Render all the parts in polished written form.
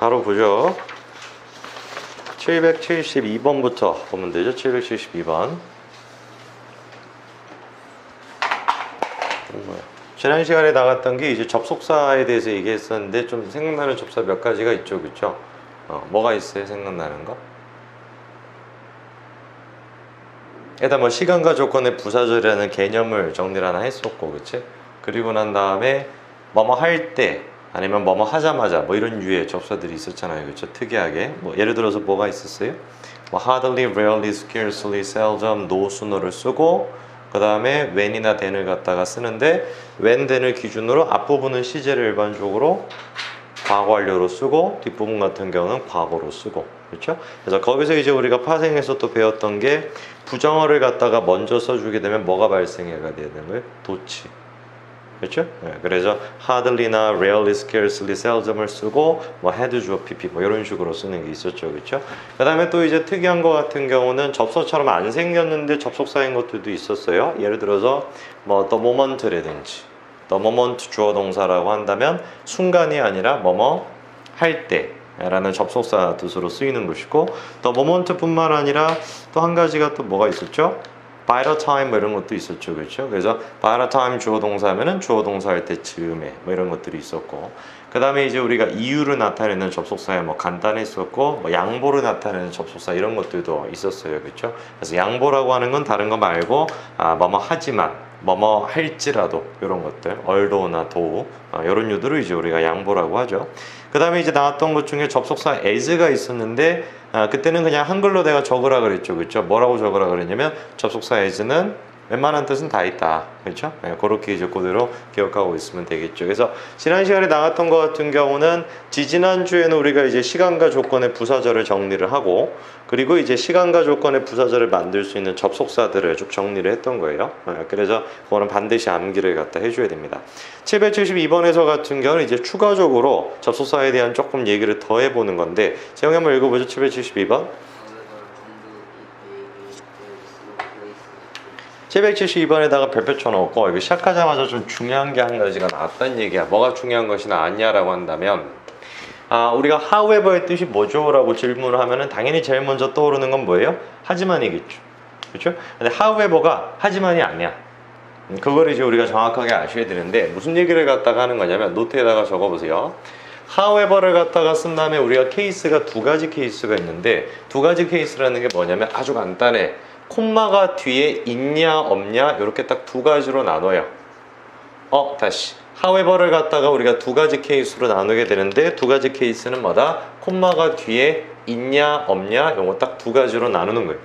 바로 보죠. 772번부터 보면 되죠. 772번. 지난 시간에 나갔던 게 이제 접속사에 대해서 얘기했었는데 좀 생각나는 접사 몇 가지가 있죠, 그쵸? 뭐가 있어요? 생각나는 거? 일단 뭐 시간과 조건의 부사절이라는 개념을 정리를 하나 했었고, 그치? 그리고 난 다음에 뭐뭐 할 때 아니면 뭐뭐 하자마자 뭐 이런 유의 접사들이 있었잖아요, 그쵸? 특이하게 뭐 예를 들어서 뭐가 있었어요? 뭐 hardly, rarely, scarcely, seldom, no sooner를 쓰고 그 다음에 when이나 then을 갖다가 쓰는데 when, then을 기준으로 앞부분은 시제를 일반적으로 과거 완료로 쓰고 뒷부분 같은 경우는 과거로 쓰고, 그렇죠? 그래서 거기서 이제 우리가 파생에서 또 배웠던 게 부정어를 갖다가 먼저 써주게 되면 뭐가 발생해가 되는 거예요? 도치. 그렇죠? 네, 그래서 hardly나 rarely, scarcely, seldom을 쓰고 뭐 had 주어 pp 뭐 이런 식으로 쓰는 게 있었죠, 그렇죠? 그 다음에 또 이제 특이한 거 같은 경우는 접속처럼 안 생겼는데 접속사인 것들도 있었어요. 예를 들어서 뭐 the moment라든지 the moment 주어 동사라고 한다면 순간이 아니라 뭐뭐 할 때 라는 접속사 뜻으로 쓰이는 것이고 the moment뿐만 아니라 또 한 가지가 또 뭐가 있었죠? by the time 뭐 이런 것도 있었죠, 그렇죠? 그래서 by the time 주어 동사면은 주어 동사 할 때 즈음에 뭐 이런 것들이 있었고, 그 다음에 이제 우리가 이유를 나타내는 접속사에 뭐 간단했었고, 뭐 양보를 나타내는 접속사 이런 것들도 있었어요, 그렇죠? 그래서 양보라고 하는 건 다른 거 말고 뭐뭐 하지만 뭐뭐 할지라도 이런 것들, although나 though 이런 유들을 이제 우리가 양보라고 하죠. 그 다음에 이제 나왔던 것 중에 접속사 as가 있었는데 그때는 그냥 한글로 내가 적으라 그랬죠, 그렇죠? 뭐라고 적으라 그랬냐면 접속사 as는 웬만한 뜻은 다 있다, 그렇죠? 네, 그렇게 이제 그대로 기억하고 있으면 되겠죠. 그래서 지난 시간에 나왔던 것 같은 경우는 지지난 주에는 우리가 이제 시간과 조건의 부사절을 정리를 하고 그리고 이제 시간과 조건의 부사절을 만들 수 있는 접속사들을 쭉 정리를 했던 거예요. 그래서 그거는 반드시 암기를 갖다 해줘야 됩니다. 772번에서 같은 경우는 이제 추가적으로 접속사에 대한 조금 얘기를 더 해보는 건데 재영이 한번 읽어보죠. 772번. 772번에다가 별표 쳐놓고 이거 시작하자마자 좀 중요한 게 한 가지가 나왔다는 얘기야. 뭐가 중요한 것이 나왔냐라고 한다면 우리가 however의 뜻이 뭐죠? 라고 질문을 하면은 당연히 제일 먼저 떠오르는 건 뭐예요? 하지만이겠죠, 그렇죠? 근데 however가 하지만이 아니야. 그걸 이제 우리가 정확하게 아셔야 되는데 무슨 얘기를 갖다가 하는 거냐면 노트에다가 적어보세요. however를 갖다가 쓴 다음에 우리가 케이스가 두 가지 케이스가 있는데 두 가지 케이스라는 게 뭐냐면 아주 간단해. 콤마가 뒤에 있냐 없냐 이렇게 딱 두 가지로 나눠요. 다시 however를 갖다가 우리가 두 가지 케이스로 나누게 되는데 두 가지 케이스는 뭐다? 콤마가 뒤에 있냐 없냐 이거 딱 두 가지로 나누는 거예요.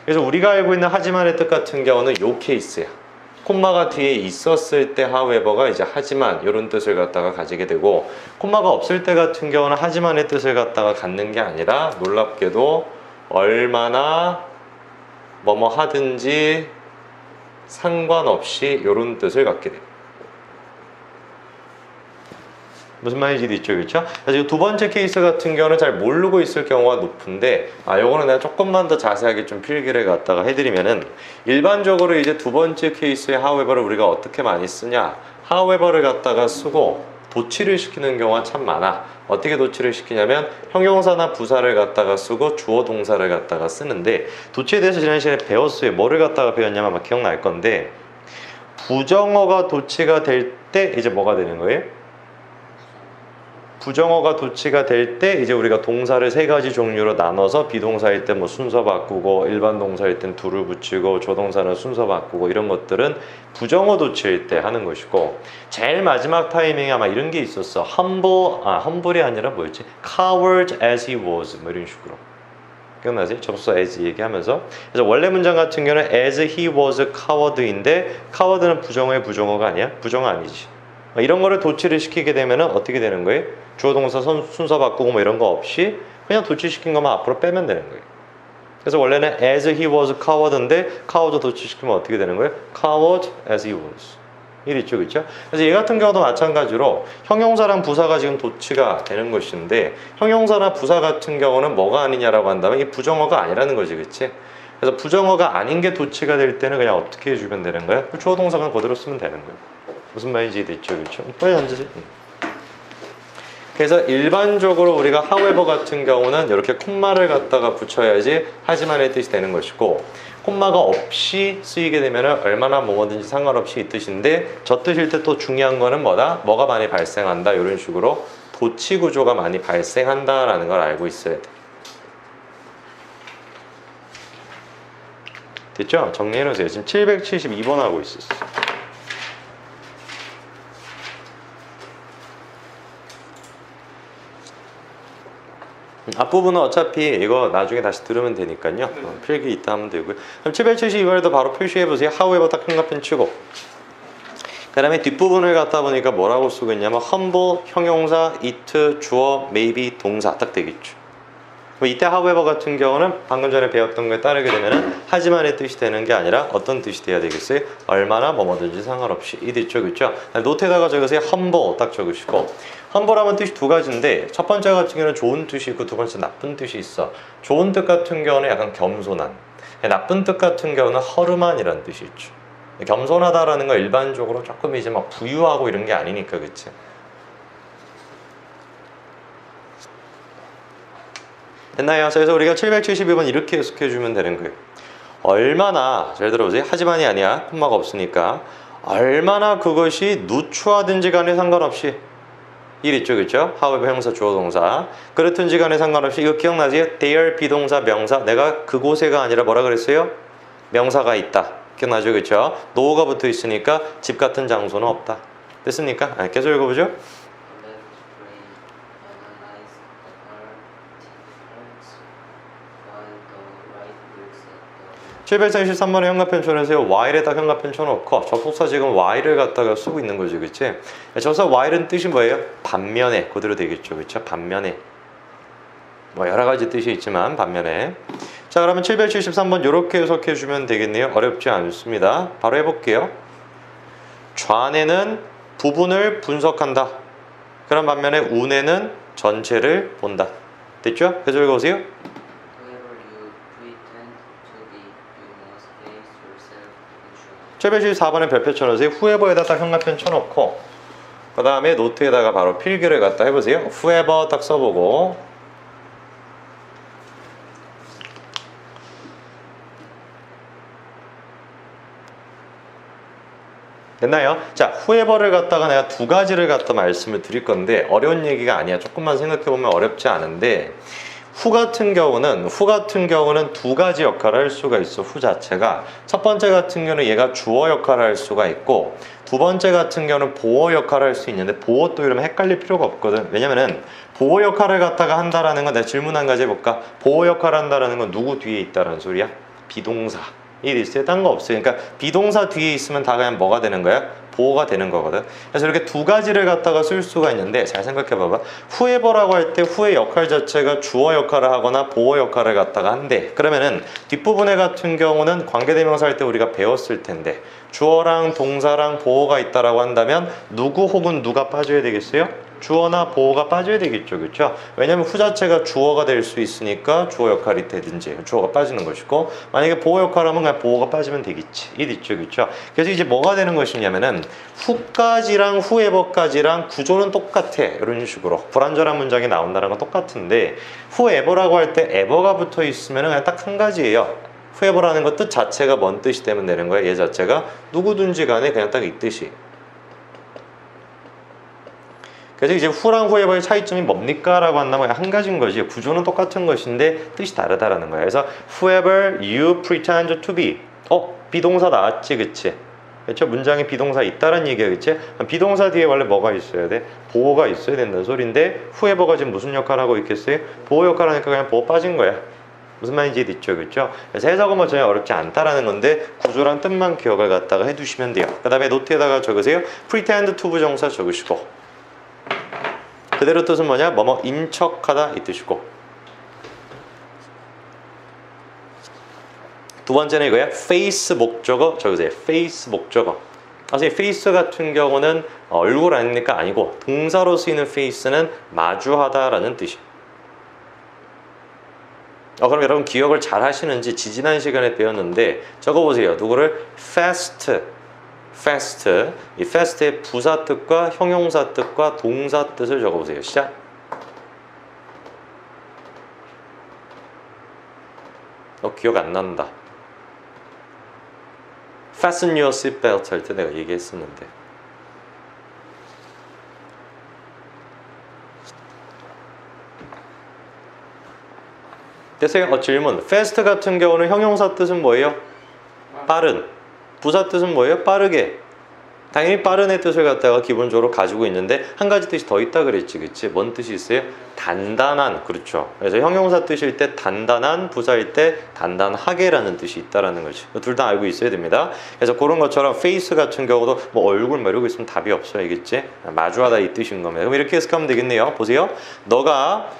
그래서 우리가 알고 있는 하지만의 뜻 같은 경우는 요 케이스야. 콤마가 뒤에 있었을 때 however가 이제 하지만 이런 뜻을 갖다가 가지게 되고 콤마가 없을 때 같은 경우는 하지만의 뜻을 갖다가 갖는 게 아니라 놀랍게도 얼마나 뭐뭐 하든지 상관없이 이런 뜻을 갖게 돼요. 무슨 말인지 있죠, 그렇죠? 그래서 두 번째 케이스 같은 경우는 잘 모르고 있을 경우가 높은데 요거는 내가 조금만 더 자세하게 좀 필기를 갖다가 해드리면은 일반적으로 이제 두 번째 케이스의 however를 우리가 어떻게 많이 쓰냐, however를 갖다가 쓰고 도치를 시키는 경우가 참 많아. 어떻게 도치를 시키냐면 형용사나 부사를 갖다가 쓰고 주어 동사를 갖다가 쓰는데 도치에 대해서 지난 시간에 배웠어요. 뭐를 갖다가 배웠냐면 아마 기억날 건데 부정어가 도치가 될 때 이제 뭐가 되는 거예요? 부정어가 도치가 될 때 이제 우리가 동사를 세 가지 종류로 나눠서 비동사일 때 뭐 순서 바꾸고 일반 동사일 땐 do를 붙이고 조동사는 순서 바꾸고 이런 것들은 부정어 도치일 때 하는 것이고 제일 마지막 타이밍에 아마 이런 게 있었어. humble이 아니라 뭐였지? coward as he was 뭐 이런 식으로 기억나세요? 접속사 as 얘기하면서 그래서 원래 문장 같은 경우는 as he was coward인데 coward는 부정어의 부정어가 아니야? 부정어 아니지. 이런 거를 도치를 시키게 되면 어떻게 되는 거예요? 주어 동사 순서 바꾸고 뭐 이런 거 없이 그냥 도치시킨 것만 앞으로 빼면 되는 거예요. 그래서 원래는 as he was coward인데 coward 도치시키면 어떻게 되는 거예요? coward as he was 이랬죠, 그렇죠? 그래서 얘 같은 경우도 마찬가지로 형용사랑 부사가 지금 도치가 되는 것인데 형용사나 부사 같은 경우는 뭐가 아니냐라고 한다면 이 부정어가 아니라는 거지, 그렇지? 그래서 부정어가 아닌 게 도치가 될 때는 그냥 어떻게 해주면 되는 거예요? 주어 동사가 그대로 쓰면 되는 거예요. 무슨 말인지 됐죠, 그렇죠? 빨리 앉으세요. 그래서 일반적으로 우리가 however 같은 경우는 이렇게 콤마를 갖다가 붙여야지 하지만의 뜻이 되는 것이고, 콤마가 없이 쓰이게 되면 얼마나 뭐든지 상관없이 이 뜻인데, 저 뜻일 때 또 중요한 거는 뭐다? 뭐가 많이 발생한다, 이런 식으로 도치 구조가 많이 발생한다라는 걸 알고 있어야 돼. 됐죠? 정리해놓으세요. 지금 772번 하고 있었어. 앞부분은 어차피 이거 나중에 다시 들으면 되니까요. 필기 이따 하면 되고요. 그럼 772번에도 바로 표시해보세요. however 딱 형광펜 치고, 그 다음에 뒷부분을 갖다 보니까 뭐라고 쓰고 있냐면 humble, 형용사, it, 주어, maybe, 동사 딱 되겠죠. 그럼 이때 however 같은 경우는 방금 전에 배웠던 거에 따르게 되면은 하지만의 뜻이 되는 게 아니라 어떤 뜻이 돼야 되겠어요? 얼마나 뭐든지 상관없이 이 됐죠, 그렇죠? 노트에다가 적으세요. humble 딱 적으시고, humble하면 뜻이 두 가지인데 첫 번째 같은 경우는 좋은 뜻이 있고 두 번째 나쁜 뜻이 있어. 좋은 뜻 같은 경우는 약간 겸손한, 나쁜 뜻 같은 경우는 허름한이라는 뜻이 있죠. 겸손하다라는 건 일반적으로 조금 이제 막 부유하고 이런 게 아니니까, 그치? 됐나요? 그래서 우리가 772번 이렇게 해석해주면 되는 거예요. 얼마나, 잘 들어보세요. 하지만이 아니야. 콤마가 없으니까. 얼마나 그것이 누추하든지 간에 상관없이, 일 있죠, 그렇죠? however 형사, 주어, 동사. 그렇든지 간에 상관없이, 이거 기억나세요? there 비동사, 명사. 내가 그곳에가 아니라 뭐라 그랬어요? 명사가 있다. 기억나죠, 그렇죠? no가 붙어 있으니까 집 같은 장소는 없다. 됐습니까? 계속 읽어보죠. 733번에 형광펜 쳐놓으세요. while에다 형광펜 쳐놓고, 접속사 지금 while을 갖다가 쓰고 있는 거지, 그치? 저서 while은 뜻이 뭐예요? 반면에, 그대로 되겠죠, 그쵸? 반면에. 뭐 여러 가지 뜻이 있지만 반면에. 자, 그러면 773번 이렇게 해석해 주면 되겠네요. 어렵지 않습니다. 바로 해볼게요. 좌뇌는 부분을 분석한다. 그런 반면에 우뇌는 전체를 본다. 됐죠? 계속 읽어보세요. 774번에 별표 쳐놓으세요. whoever에다 딱 형광펜 쳐놓고, 그 다음에 노트에다가 바로 필기를 갖다 해보세요. whoever 딱 써보고, 됐나요? 자, whoever를 갖다가 내가 두 가지를 갖다 말씀을 드릴 건데 어려운 얘기가 아니야. 조금만 생각해보면 어렵지 않은데, 후 같은 경우는 두 가지 역할을 할 수가 있어. 후 자체가 첫 번째 같은 경우는 얘가 주어 역할을 할 수가 있고, 두 번째 같은 경우는 보어 역할을 할 수 있는데, 보어 또 이러면 헷갈릴 필요가 없거든. 왜냐면은 보어 역할을 갖다가 한다라는 건, 내가 질문 한 가지 해볼까? 보어 역할을 한다라는 건 누구 뒤에 있다라는 소리야? 비동사. 이 리스트에 딴 거 없어요. 그러니까 비동사 뒤에 있으면 다 그냥 뭐가 되는 거야? 보호가 되는 거거든. 그래서 이렇게 두 가지를 갖다가 쓸 수가 있는데, 잘 생각해 봐봐. whoever라고 할 때 후의 역할 자체가 주어 역할을 하거나 보호 역할을 갖다가 한대. 그러면은 뒷부분에 같은 경우는 관계대명사 할 때 우리가 배웠을 텐데, 주어랑 동사랑 보호가 있다라고 한다면 누구 혹은 누가 빠져야 되겠어요? 주어나 보호가 빠져야 되겠죠, 그렇죠? 왜냐면 후 자체가 주어가 될 수 있으니까 주어 역할이 되든지 주어가 빠지는 것이고, 만약에 보호 역할하면 그냥 보호가 빠지면 되겠지. 이 있죠, 그렇죠? 그래서 이제 뭐가 되는 것이냐면은 후까지랑 후에버까지랑 구조는 똑같아. 이런 식으로 불완전한 문장이 나온다는 건 똑같은데, 후에버라고 할 때 에버가 붙어 있으면 그냥 딱 한 가지예요. 후에버라는 것 뜻 자체가 뭔 뜻이 되면 되는 거야? 얘 자체가 누구든지 간에 그냥 딱 이 뜻이. 그래서 이제 후랑 후에버의 차이점이 뭡니까? 라고 한다면 한 가지인 거지. 구조는 똑같은 것인데 뜻이 다르다라는 거야. 그래서 whoever you pretend to be. 비동사 나왔지, 그치? 그렇죠? 문장에 비동사 있다는 얘기야, 그치? 비동사 뒤에 원래 뭐가 있어야 돼? 보호가 있어야 된다는 소리인데, whoever가 지금 무슨 역할을 하고 있겠어요? 보호 역할을 하니까 그냥 보호 빠진 거야. 무슨 말인지 있죠, 그렇죠? 그래서 해석은 뭐 전혀 어렵지 않다라는 건데, 구조랑 뜻만 기억을 갖다가 해두시면 돼요. 그 다음에 노트에다가 적으세요. pretend to 부정사 적으시고, 그대로 뜻은 뭐냐? 뭐뭐 인척하다 이 뜻이고, 두 번째는 이거야. face 목적어 적으세요. face 목적어. 사실 face 같은 경우는 얼굴 아닙니까? 아니고, 동사로 쓰이는 face는 마주하다라는 뜻이에요. 그럼 여러분 기억을 잘 하시는지 지지난 시간에 배웠는데, 적어보세요. 누구를? fast. 이 fast의 부사 뜻과 형용사 뜻과 동사 뜻을 적어보세요. 시작. 너 기억 안 난다. Fasten your seatbelt 할 때 내가 얘기했었는데. 됐어요? 질문. fast 같은 경우는 형용사 뜻은 뭐예요? 빠른. 부사 뜻은 뭐예요? 빠르게. 당연히 빠른의 뜻을 갖다가 기본적으로 가지고 있는데 한 가지 뜻이 더 있다 그랬지, 그치? 뭔 뜻이 있어요? 단단한. 그렇죠. 그래서 형용사 뜻일 때 단단한, 부사일 때 단단하게라는 뜻이 있다라는 거지. 둘 다 알고 있어야 됩니다. 그래서 그런 것처럼 face 같은 경우도 뭐 얼굴 뭐 이러고 있으면 답이 없어, 알겠지? 마주하다 이 뜻인 겁니다. 그럼 이렇게 해석하면 되겠네요. 보세요. 너가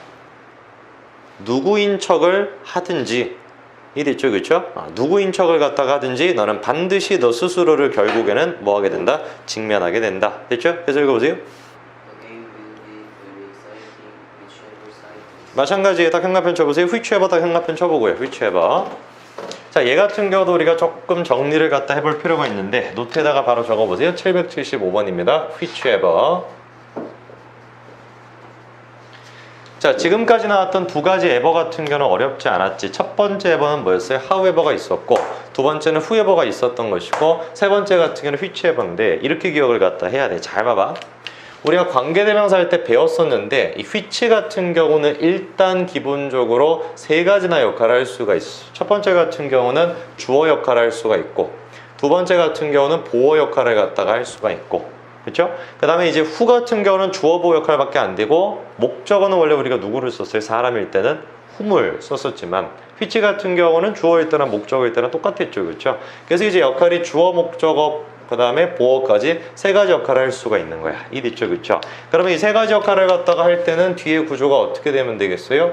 누구인 척을 하든지 이 됐죠, 그렇죠? 누구인 척을 갖다가 하든지 너는 반드시 너 스스로를 결국에는 뭐 하게 된다? 직면하게 된다. 됐죠? 그래서 읽어보세요. 마찬가지에 딱 형광펜 쳐보세요. whichever 딱 형광펜 쳐보고요. whichever. 자, 얘 같은 경우도 우리가 조금 정리를 갖다 해볼 필요가 있는데 노트에다가 바로 적어보세요. 775번입니다. whichever. 자, 지금까지 나왔던 두 가지 ever 같은 경우는 어렵지 않았지. 첫 번째 ever는 뭐였어요? however가 있었고, 두 번째는 whoever가 있었던 것이고, 세 번째 같은 경우는 whichever인데 이렇게 기억을 갖다 해야 돼. 잘 봐봐. 우리가 관계대명사 할 때 배웠었는데 이 which 같은 경우는 일단 기본적으로 세 가지나 역할을 할 수가 있어. 첫 번째 같은 경우는 주어 역할을 할 수가 있고, 두 번째 같은 경우는 보어 역할을 갖다가 할 수가 있고, 그렇죠? 그 다음에 이제 후 같은 경우는 주어 보어 역할밖에 안 되고, 목적어는 원래 우리가 누구를 썼어요? 사람일 때는 whom을 썼었지만 which 같은 경우는 주어일 때나 목적어일 때나 똑같았죠, 그렇죠? 그래서 이제 역할이 주어, 목적어, 그 다음에 보어까지 세 가지 역할을 할 수가 있는 거야. 이 있죠, 그렇죠? 그러면 이 세 가지 역할을 갖다가 할 때는 뒤에 구조가 어떻게 되면 되겠어요?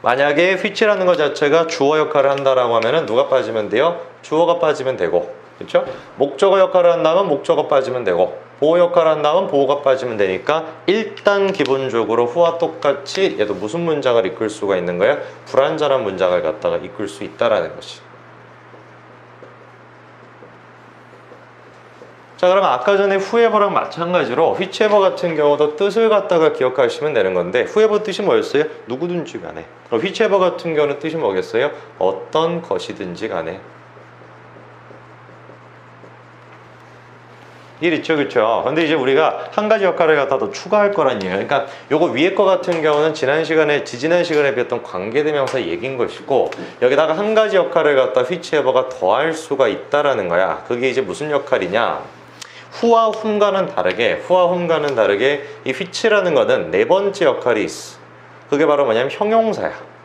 만약에 which라는 것 자체가 주어 역할을 한다라고 하면은 누가 빠지면 돼요? 주어가 빠지면 되고, 그렇죠? 목적어 역할을 한다면 목적어 빠지면 되고, 보호 역할을 한다면 보호가 빠지면 되니까 일단 기본적으로 후와 똑같이 얘도 무슨 문장을 이끌 수가 있는 거야? 불완전한 문장을 갖다가 이끌 수 있다라는 것이. 자, 그러면 아까 전에 whoever랑 마찬가지로 whichever 같은 경우도 뜻을 갖다가 기억하시면 되는 건데, whoever 뜻이 뭐였어요? 누구든지 간에. 그럼 whichever 같은 경우는 뜻이 뭐겠어요? 어떤 것이든지 간에. 일 있죠, 그렇죠? 근데 이제 우리가 한 가지 역할을 갖다 더 추가할 거란 얘기예요. 그러니까 요거 위에 거 같은 경우는 지난 시간에 지지난 시간에 배웠던 관계대명사 얘기인 것이고, 여기다가 한 가지 역할을 갖다 whichever가 더할 수가 있다라는 거야. 그게 이제 무슨 역할이냐? 후와 whom과는 다르게 이 which라는 거는 네 번째 역할이 있어. 그게 바로 뭐냐면 형용사야.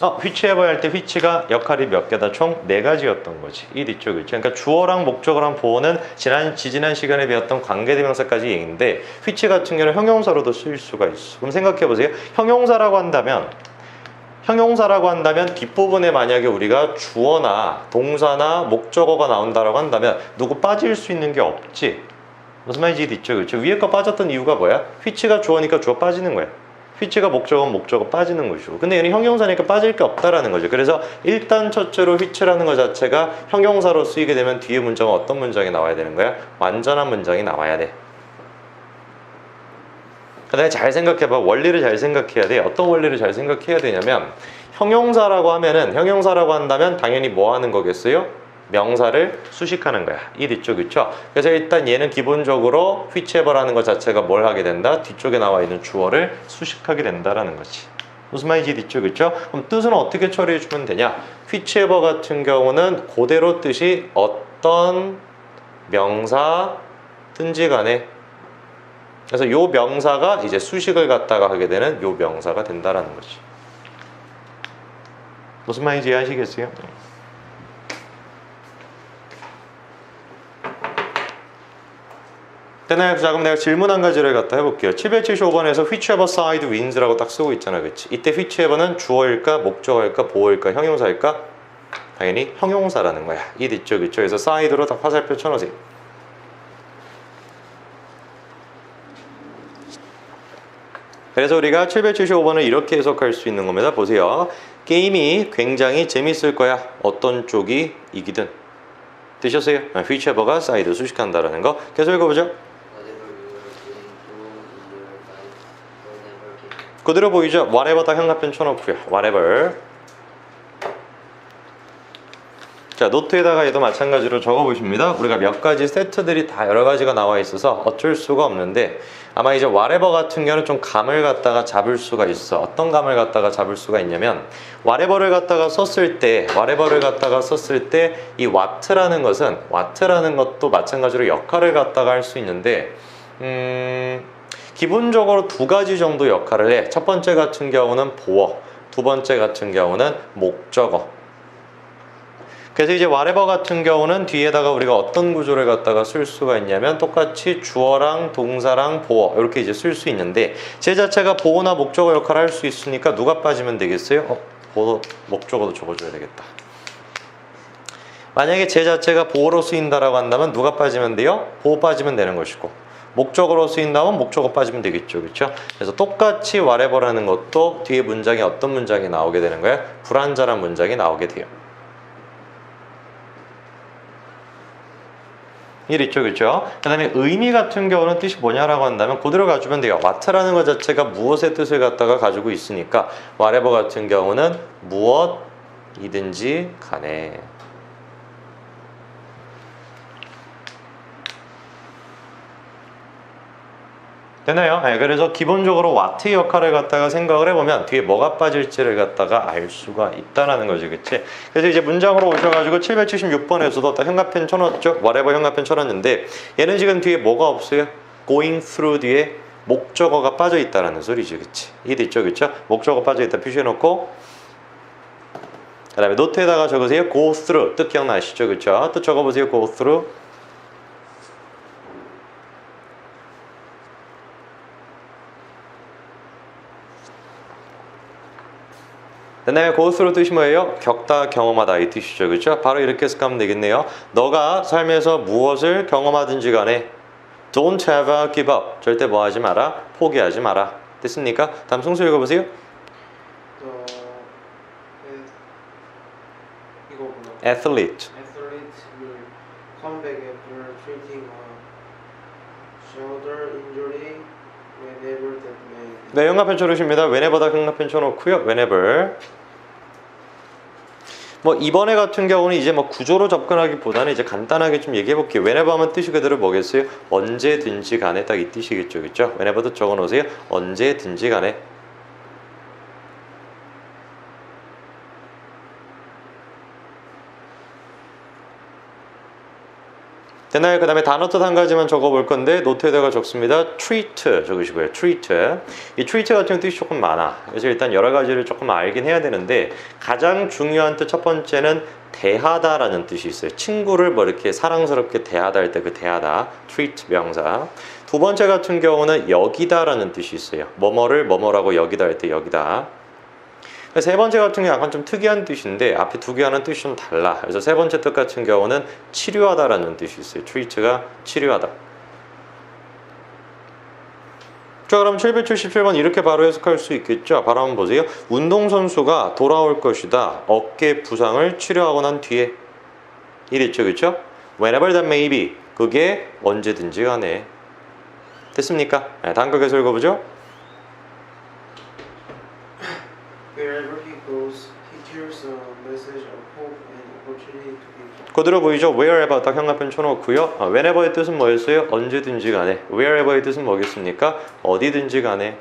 whichever 할 때 which가 역할이 몇 개다? 총 네 가지였던 거지. 이 있죠, 그렇죠? 그러니까 주어랑 목적어랑 보어는 지난 시간에 배웠던 관계대명사까지 얘기인데, which 같은 경우는 형용사로도 쓰일 수가 있어. 그럼 생각해 보세요. 형용사라고 한다면 뒷부분에 만약에 우리가 주어나 동사나 목적어가 나온다라고 한다면 누구 빠질 수 있는 게 없지. 무슨 말인지 있죠, 그렇죠? 위에 거 빠졌던 이유가 뭐야? which가 주어니까 주어 빠지는 거야. which가 목적어는 목적어 빠지는 것이고, 근데 얘는 형용사니까 빠질 게 없다라는 거죠. 그래서 일단 첫째로 which라는 것 자체가 형용사로 쓰이게 되면 뒤에 문장은 어떤 문장이 나와야 되는 거야? 완전한 문장이 나와야 돼. 그다음에 잘 생각해봐. 원리를 잘 생각해야 돼. 어떤 원리를 잘 생각해야 되냐면, 형용사라고 한다면 당연히 뭐 하는 거겠어요? 명사를 수식하는 거야. 이 있죠, 그렇죠? 그래서 일단 얘는 기본적으로 whichever라는 것 자체가 뭘 하게 된다? 뒤쪽에 나와 있는 주어를 수식하게 된다라는 거지. 무슨 말인지 있죠, 그렇죠? 그럼 뜻은 어떻게 처리해 주면 되냐? whichever 같은 경우는 그대로 뜻이 어떤 명사든지 간에, 그래서 요 명사가 이제 수식을 갖다가 하게 되는 요 명사가 된다라는 거지. 무슨 말인지 이해하시겠어요? 되나요? 자, 그럼 내가 질문 한 가지를 갖다 해볼게요. 775번에서 whichever side wins라고 딱 쓰고 있잖아, 그치? 이때 whichever는 주어일까, 목적어일까, 보어일까, 형용사일까? 당연히 형용사라는 거야. 이 있죠, 그쵸? 그래서 side로 딱 화살표 쳐놓으세요. 그래서 우리가 775번을 이렇게 해석할 수 있는 겁니다. 보세요. 게임이 굉장히 재밌을 거야. 어떤 쪽이 이기든. 되셨어요? whichever가 side 수식한다라는 거. 계속 읽어보죠. 그대로 보이죠? whatever 다 형용사편 쳐놓고요. whatever. 자, 노트에다가 얘도 마찬가지로 적어보십니다. 우리가 몇 가지 세트들이 다 여러 가지가 나와 있어서 어쩔 수가 없는데 아마 이제 whatever 같은 경우는 좀 감을 갖다가 잡을 수가 있어. 어떤 감을 갖다가 잡을 수가 있냐면 whatever를 갖다가 썼을 때 이 what라는 것도 마찬가지로 역할을 갖다가 할 수 있는데 기본적으로 두 가지 정도 역할을 해. 첫 번째 같은 경우는 보어, 두 번째 같은 경우는 목적어. 그래서 이제 whatever 같은 경우는 뒤에다가 우리가 어떤 구조를 갖다가 쓸 수가 있냐면 똑같이 주어랑 동사랑 보어 이렇게 이제 쓸 수 있는데 제 자체가 보어나 목적어 역할을 할 수 있으니까 누가 빠지면 되겠어요? 보어, 목적어도 적어줘야 되겠다. 만약에 제 자체가 보어로 쓰인다라고 한다면 누가 빠지면 돼요? 보어 빠지면 되는 것이고 목적어로 쓰인다면 목적어 빠지면 되겠죠. 그렇죠? 그래서 똑같이 whatever라는 것도 뒤에 문장에 어떤 문장이 나오게 되는 거야? 불완전한 문장이 나오게 돼요. 일 있죠, 그렇죠? 그 다음에 의미 같은 경우는 뜻이 뭐냐라고 한다면 그대로 가주면 돼요. what라는 것 자체가 무엇의 뜻을 갖다가 가지고 있으니까 whatever 같은 경우는 무엇이든지 간에. 되나요? 네, 그래서 기본적으로 what의 역할을 갖다가 생각을 해보면 뒤에 뭐가 빠질지를 갖다가 알 수가 있다라는 거지, 그치? 그래서 이제 문장으로 오셔가지고 776번에서도 딱 형용사편 쳐놨죠? whatever 형용사편 쳐놨는데 얘는 지금 뒤에 뭐가 없어요? going through 뒤에 목적어가 빠져있다라는 소리지, 그치? 이게 있죠, 그쵸? 목적어 빠져있다 표시해놓고 그 다음에 노트에다가 적으세요. go through 뜻 기억나시죠, 그쵸? 뜻 적어보세요. go through. 그 다음에 고스로 뜻이 뭐예요? 겪다, 경험하다 이 뜻이죠. 그렇죠? 바로 이렇게 해석하면 되겠네요. 너가 삶에서 무엇을 경험하든지 간에 Don't ever give up. 절대 뭐 하지 마라? 포기하지 마라. 됐습니까? 다음 성수 읽어보세요. 이거구나. Athlete. Athletes will come back after treating a shoulder injury whenever that may. 네, 형용사편 쳐놓으십니다. whenever다 형용사편 쳐놓고요. whenever. 뭐 이번에 같은 경우는 이제 뭐 구조로 접근하기보다는 이제 간단하게 좀 얘기해 볼게요. whenever 하면 뜻이 그대로 뭐겠어요? 언제든지 간에 딱 이 뜻이겠죠. 그렇죠? whenever도 적어 놓으세요. 언제든지 간에. 되나요? 그 다음에 단어 뜻 한 가지만 적어볼 건데 노트에다가 적습니다. treat 적으시고요. treat. 이 treat 같은 뜻이 조금 많아. 그래서 일단 여러 가지를 조금 알긴 해야 되는데 가장 중요한 뜻 첫 번째는 대하다라는 뜻이 있어요. 친구를 뭐 이렇게 사랑스럽게 대하다 할 때 그 대하다. treat 명사. 두 번째 같은 경우는 여기다라는 뜻이 있어요. 뭐뭐를 뭐뭐라고 여기다 할 때 여기다. 세 번째 같은 경우는 약간 좀 특이한 뜻인데 앞에 두 개 하는 뜻이 좀 달라. 그래서 세 번째 뜻 같은 경우는 치료하다라는 뜻이 있어요. treat가 치료하다. 자, 그럼 777번 이렇게 바로 해석할 수 있겠죠? 바로 한번 보세요. 운동선수가 돌아올 것이다. 어깨 부상을 치료하고 난 뒤에. 이랬죠, 그렇죠? Whenever that may be. 그게 언제든지 간에. 됐습니까? 네, 다음 거 계속 읽어보죠. Wherever he goes, he carries a message of hope and opportunity to people. 그대로 보이죠? wherever 딱 형용사편 쳐놓고요. whenever의 뜻은 뭐였어요? 언제든지 간에. wherever의 뜻은 뭐겠습니까? 어디든지 간에.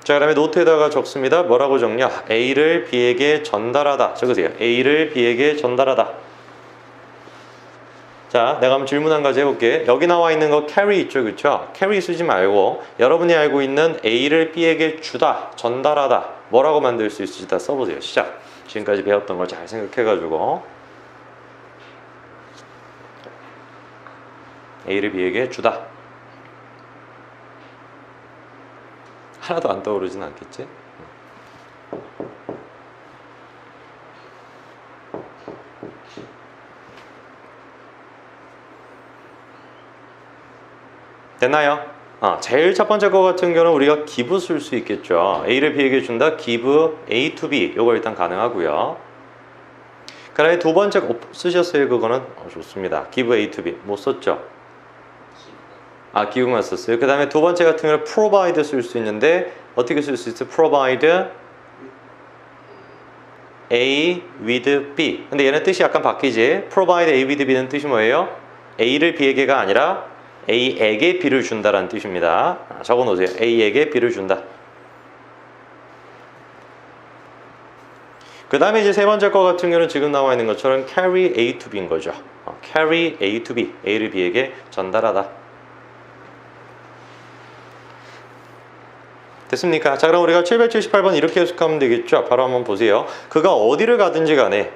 자, 그 다음에 노트에다가 적습니다. 뭐라고 적냐? A를 B에게 전달하다. 적으세요. A를 B에게 전달하다. 자, 내가 한번 질문 한 가지 해볼게. 여기 나와 있는 거 carry 있죠, 그쵸? carry 쓰지 말고 여러분이 알고 있는 A를 B에게 주다, 전달하다 뭐라고 만들 수 있을지 다 써보세요. 시작. 지금까지 배웠던 걸 잘 생각해가지고 A를 B에게 주다. 하나도 안 떠오르진 않겠지? 됐나요? 제일 첫 번째 거 같은 경우는 우리가 give 쓸 수 있겠죠. A를 B에게 준다. give A to B. 요거 일단 가능하고요. 그 다음에 두 번째 거 쓰셨어요. 그거는 좋습니다. give A to B. 못 썼죠? 아, 기울만 썼어요. 그 다음에 두 번째 같은 경우는 provide 쓸 수 있는데 어떻게 쓸 수 있어요? provide A with B. 근데 얘는 뜻이 약간 바뀌지. provide A with B는 뜻이 뭐예요? A를 B에게가 아니라 A에게 B를 준다라는 뜻입니다. 적어 놓으세요. A에게 B를 준다. 그 다음에 이제 세 번째 거 같은 경우는 지금 나와 있는 것처럼 carry A to B인 거죠. carry A to B. A를 B에게 전달하다. 됐습니까? 자, 그럼 우리가 778번 이렇게 해석하면 되겠죠? 바로 한번 보세요. 그가 어디를 가든지 간에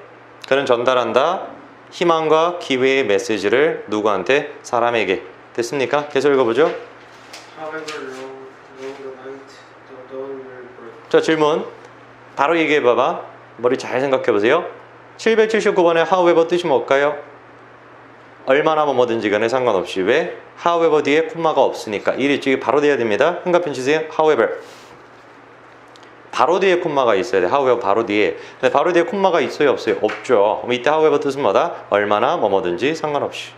그는 전달한다. 희망과 기회의 메시지를 누구한테? 사람에게. 됐습니까? 계속 읽어보죠. However long the night, the dawn will break. 자, 질문. 바로 얘기해봐봐. 머리 잘 생각해보세요. 779번의 however 뜻이 뭘까요? 얼마나 뭐든지 간에 상관없이. 왜? however 뒤에 콤마가 없으니까. 이 일찍이 바로 돼야 됩니다. 한가편 치세요. however. 바로 뒤에 콤마가 있어야 돼. however 바로 뒤에. 근데 바로 뒤에 콤마가 있어요? 없어요? 없죠. 그럼 이때 however 뜻은 뭐다? 얼마나 뭐든지 상관없이.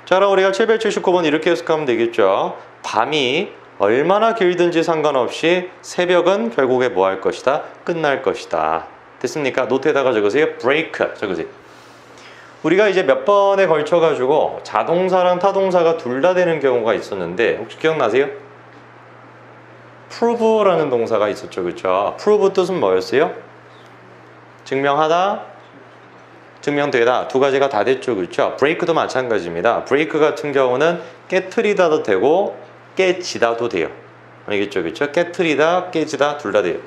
자, 그럼 우리가 779번 이렇게 해석하면 되겠죠. 밤이 얼마나 길든지 상관없이 새벽은 결국에 뭐 할 것이다? 끝날 것이다. 됐습니까? 노트에다가 적으세요. break 적으세요. 우리가 이제 몇 번에 걸쳐 가지고 자동사랑 타동사가 둘 다 되는 경우가 있었는데 혹시 기억나세요? prove라는 동사가 있었죠. 그렇죠? prove 뜻은 뭐였어요? 증명하다, 증명되다. 두 가지가 다 됐죠. 그렇죠? break도 마찬가지입니다. break 같은 경우는 깨트리다도 되고 깨지다도 돼요. 알겠죠? 그렇죠? 깨트리다, 깨지다 둘 다 돼요.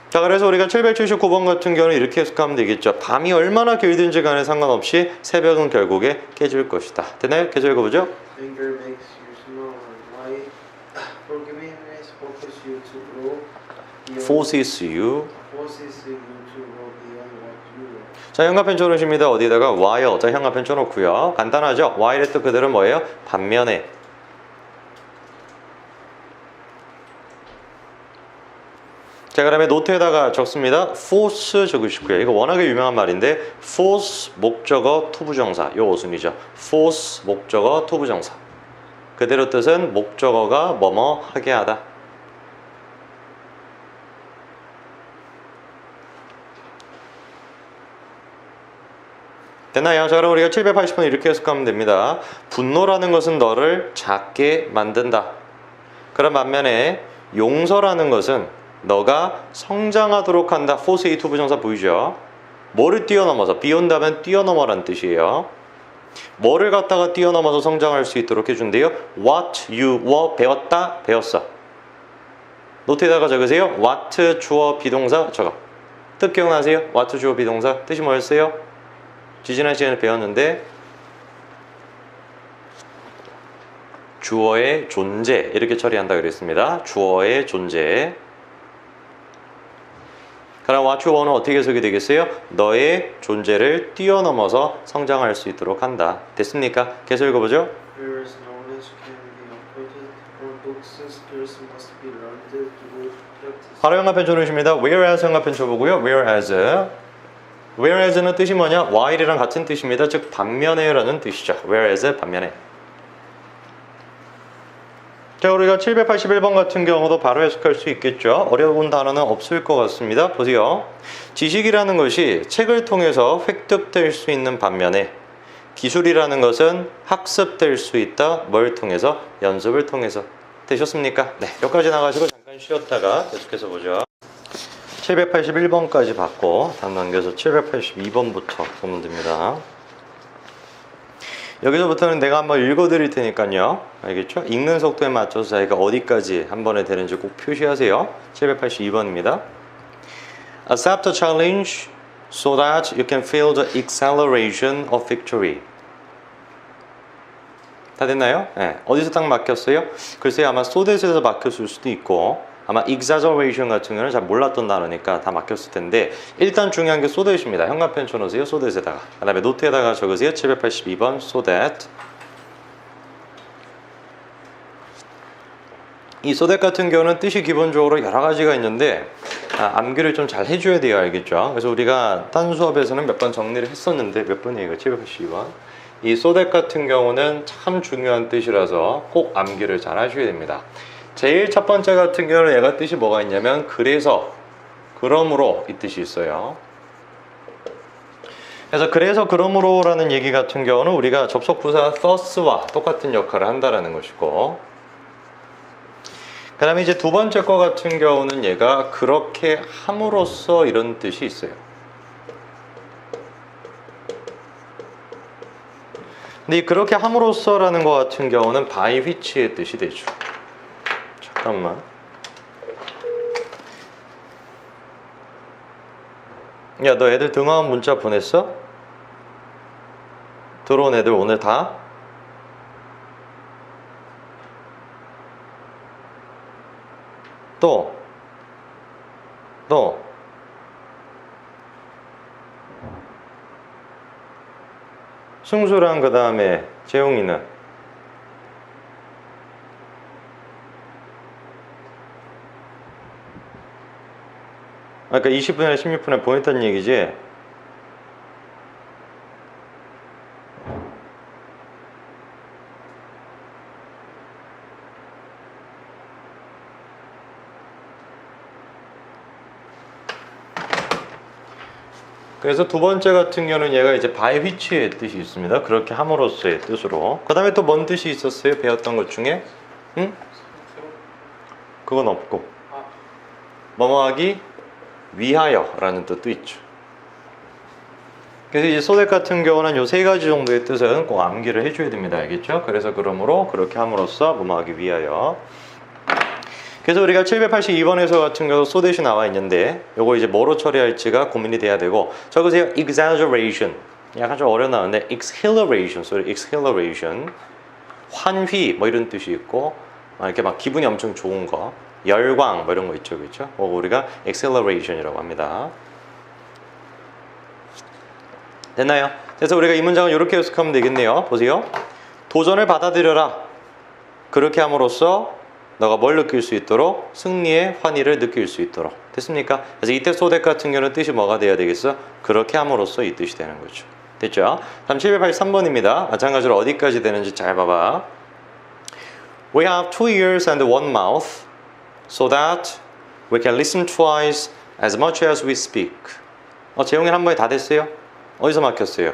자, 그래서 우리가 779번 같은 경우는 이렇게 해석하면 되겠죠. 밤이 얼마나 길든지 간에 상관없이 새벽은 결국에 깨질 것이다. 됐나요? 계속 읽어보죠. Anger makes you small and light. Forgiveness forces you to grow beyond. forces you. Forces you to grow beyond what you are. 자, 현관펜 쳐놓으십니다. 어디다가 while. 자, 현관펜 쳐놓고요. 간단하죠? while의 뜻 그대로 뭐예요? 반면에. 자, 그다음에 노트에다가 적습니다. force 적으시고요. 이거 워낙에 유명한 말인데 force 목적어 투부정사 요 어순이죠. force 목적어 투부정사. 그대로 뜻은 목적어가 뭐뭐 하게 하다. 됐나요? 자, 그럼 우리가 780번 이렇게 해석하면 됩니다. 분노라는 것은 너를 작게 만든다. 그런 반면에 용서라는 것은 너가 성장하도록 한다. force A 투부정사 보이죠? 뭐를 뛰어넘어서 beyond하면 뛰어넘어란 뜻이에요. 뭐를 갖다가 뛰어넘어서 성장할 수 있도록 해준대요. what you were 배웠다, 배웠어. 노트에다가 적으세요. what 주어 비동사 적어. 뜻 기억나세요? what 주어 비동사 뜻이 뭐였어요? 지지난 시간에 배웠는데 주어의 존재 이렇게 처리한다 그랬습니다. 주어의 존재. 그럼 what you ware는 어떻게 해석이 되겠어요? 너의 존재를 뛰어넘어서 성장할 수 있도록 한다. 됐습니까? 계속 읽어보죠. Whereas knowledge can be acquired from books, skills must be learned through practice. 바로 현관펜 쳐놓으십니다. whereas 현관펜 쳐보고요. whereas는 뜻이 뭐냐? while이랑 같은 뜻입니다. 즉 반면에라는 뜻이죠. whereas 반면에. 자, 우리가 781번 같은 경우도 바로 해석할 수 있겠죠. 어려운 단어는 없을 것 같습니다. 보세요. 지식이라는 것이 책을 통해서 획득될 수 있는 반면에 기술이라는 것은 학습될 수 있다. 뭘 통해서? 연습을 통해서. 되셨습니까? 네, 여기까지 나가시고 잠깐 쉬었다가 계속해서 보죠. 781번까지 받고 다음 넘겨서 782번부터 보면 됩니다. 여기서부터는 내가 한번 읽어드릴 테니까요. 알겠죠? 읽는 속도에 맞춰서 자기가 어디까지 한 번에 되는지 꼭 표시하세요. 782번입니다. Accept the challenge so that you can feel the exhilaration of victory. 다 됐나요? 네. 어디서 딱 막혔어요? 글쎄요, 아마 so that에서 막혔을 수도 있고 아마 exaggeration 같은 경우는 잘 몰랐던 단어니까 다 막혔을 텐데 일단 중요한 게 so that입니다. 현관펜 쳐놓으세요. so that에다가. 그 다음에 노트에다가 적으세요. 782번 so that. 이 so that 같은 경우는 뜻이 기본적으로 여러 가지가 있는데 암기를 좀 잘 해줘야 돼요. 알겠죠? 그래서 우리가 딴 수업에서는 몇 번 정리를 했었는데 몇 번이에요? 이거 782번. 이 so that 같은 경우는 참 중요한 뜻이라서 꼭 암기를 잘 하셔야 됩니다. 제일 첫 번째 같은 경우는 얘가 뜻이 뭐가 있냐면 그래서, 그러므로 이 뜻이 있어요. 그래서 그래서 그러므로 라는 얘기 같은 경우는 우리가 접속부사 thus와 똑같은 역할을 한다라는 것이고, 그 다음에 이제 두 번째 거 같은 경우는 얘가 그렇게 함으로써 이런 뜻이 있어요. 근데 이 그렇게 함으로써 라는 거 같은 경우는 by which의 뜻이 되죠. 잠깐만. 야, 너 애들 등하원 문자 보냈어? 들어온 애들 오늘 다? 또 승수랑 그 다음에 재용이는 아까 20분이나 16분에 보냈던 얘기지? 그래서 두 번째 같은 경우는 얘가 이제 by which의 뜻이 있습니다. 그렇게 함으로써의 뜻으로. 그 다음에 또 뭔 뜻이 있었어요? 배웠던 것 중에? 응? 그건 없고. 뭐뭐하기 위하여 라는 뜻도 있죠. 그래서 이제 so that 같은 경우는 요 세 가지 정도의 뜻은 꼭 암기를 해줘야 됩니다. 알겠죠? 그래서 그러므로 그렇게 함으로써 뭐뭐하기 위하여. 그래서 우리가 782번에서 같은 경우 so that이 나와 있는데 요거 이제 뭐로 처리할지가 고민이 돼야 되고, 적으세요. exaggeration. 약간 좀 어려 나오는데 exhilaration. sorry, exhilaration. 환희 뭐 이런 뜻이 있고, 이렇게 막 기분이 엄청 좋은 거, 열광 뭐 이런 거 있죠. 그렇죠? 우리가 exhilaration이라고 합니다. 됐나요? 그래서 우리가 이 문장은 이렇게 해석하면 되겠네요. 보세요. 도전을 받아들여라. 그렇게 함으로써 너가 뭘 느낄 수 있도록? 승리의 환희를 느낄 수 있도록. 됐습니까? 그래서 이때 so that 같은 경우는 뜻이 뭐가 돼야 되겠어? 그렇게 함으로써 이 뜻이 되는 거죠. 됐죠? 다음 783번입니다. 마찬가지로 어디까지 되는지 잘 봐봐. We have 2 ears and 1 mouth so that we can listen twice as much as we speak. 재용이 한 번에 다 됐어요? 어디서 막혔어요?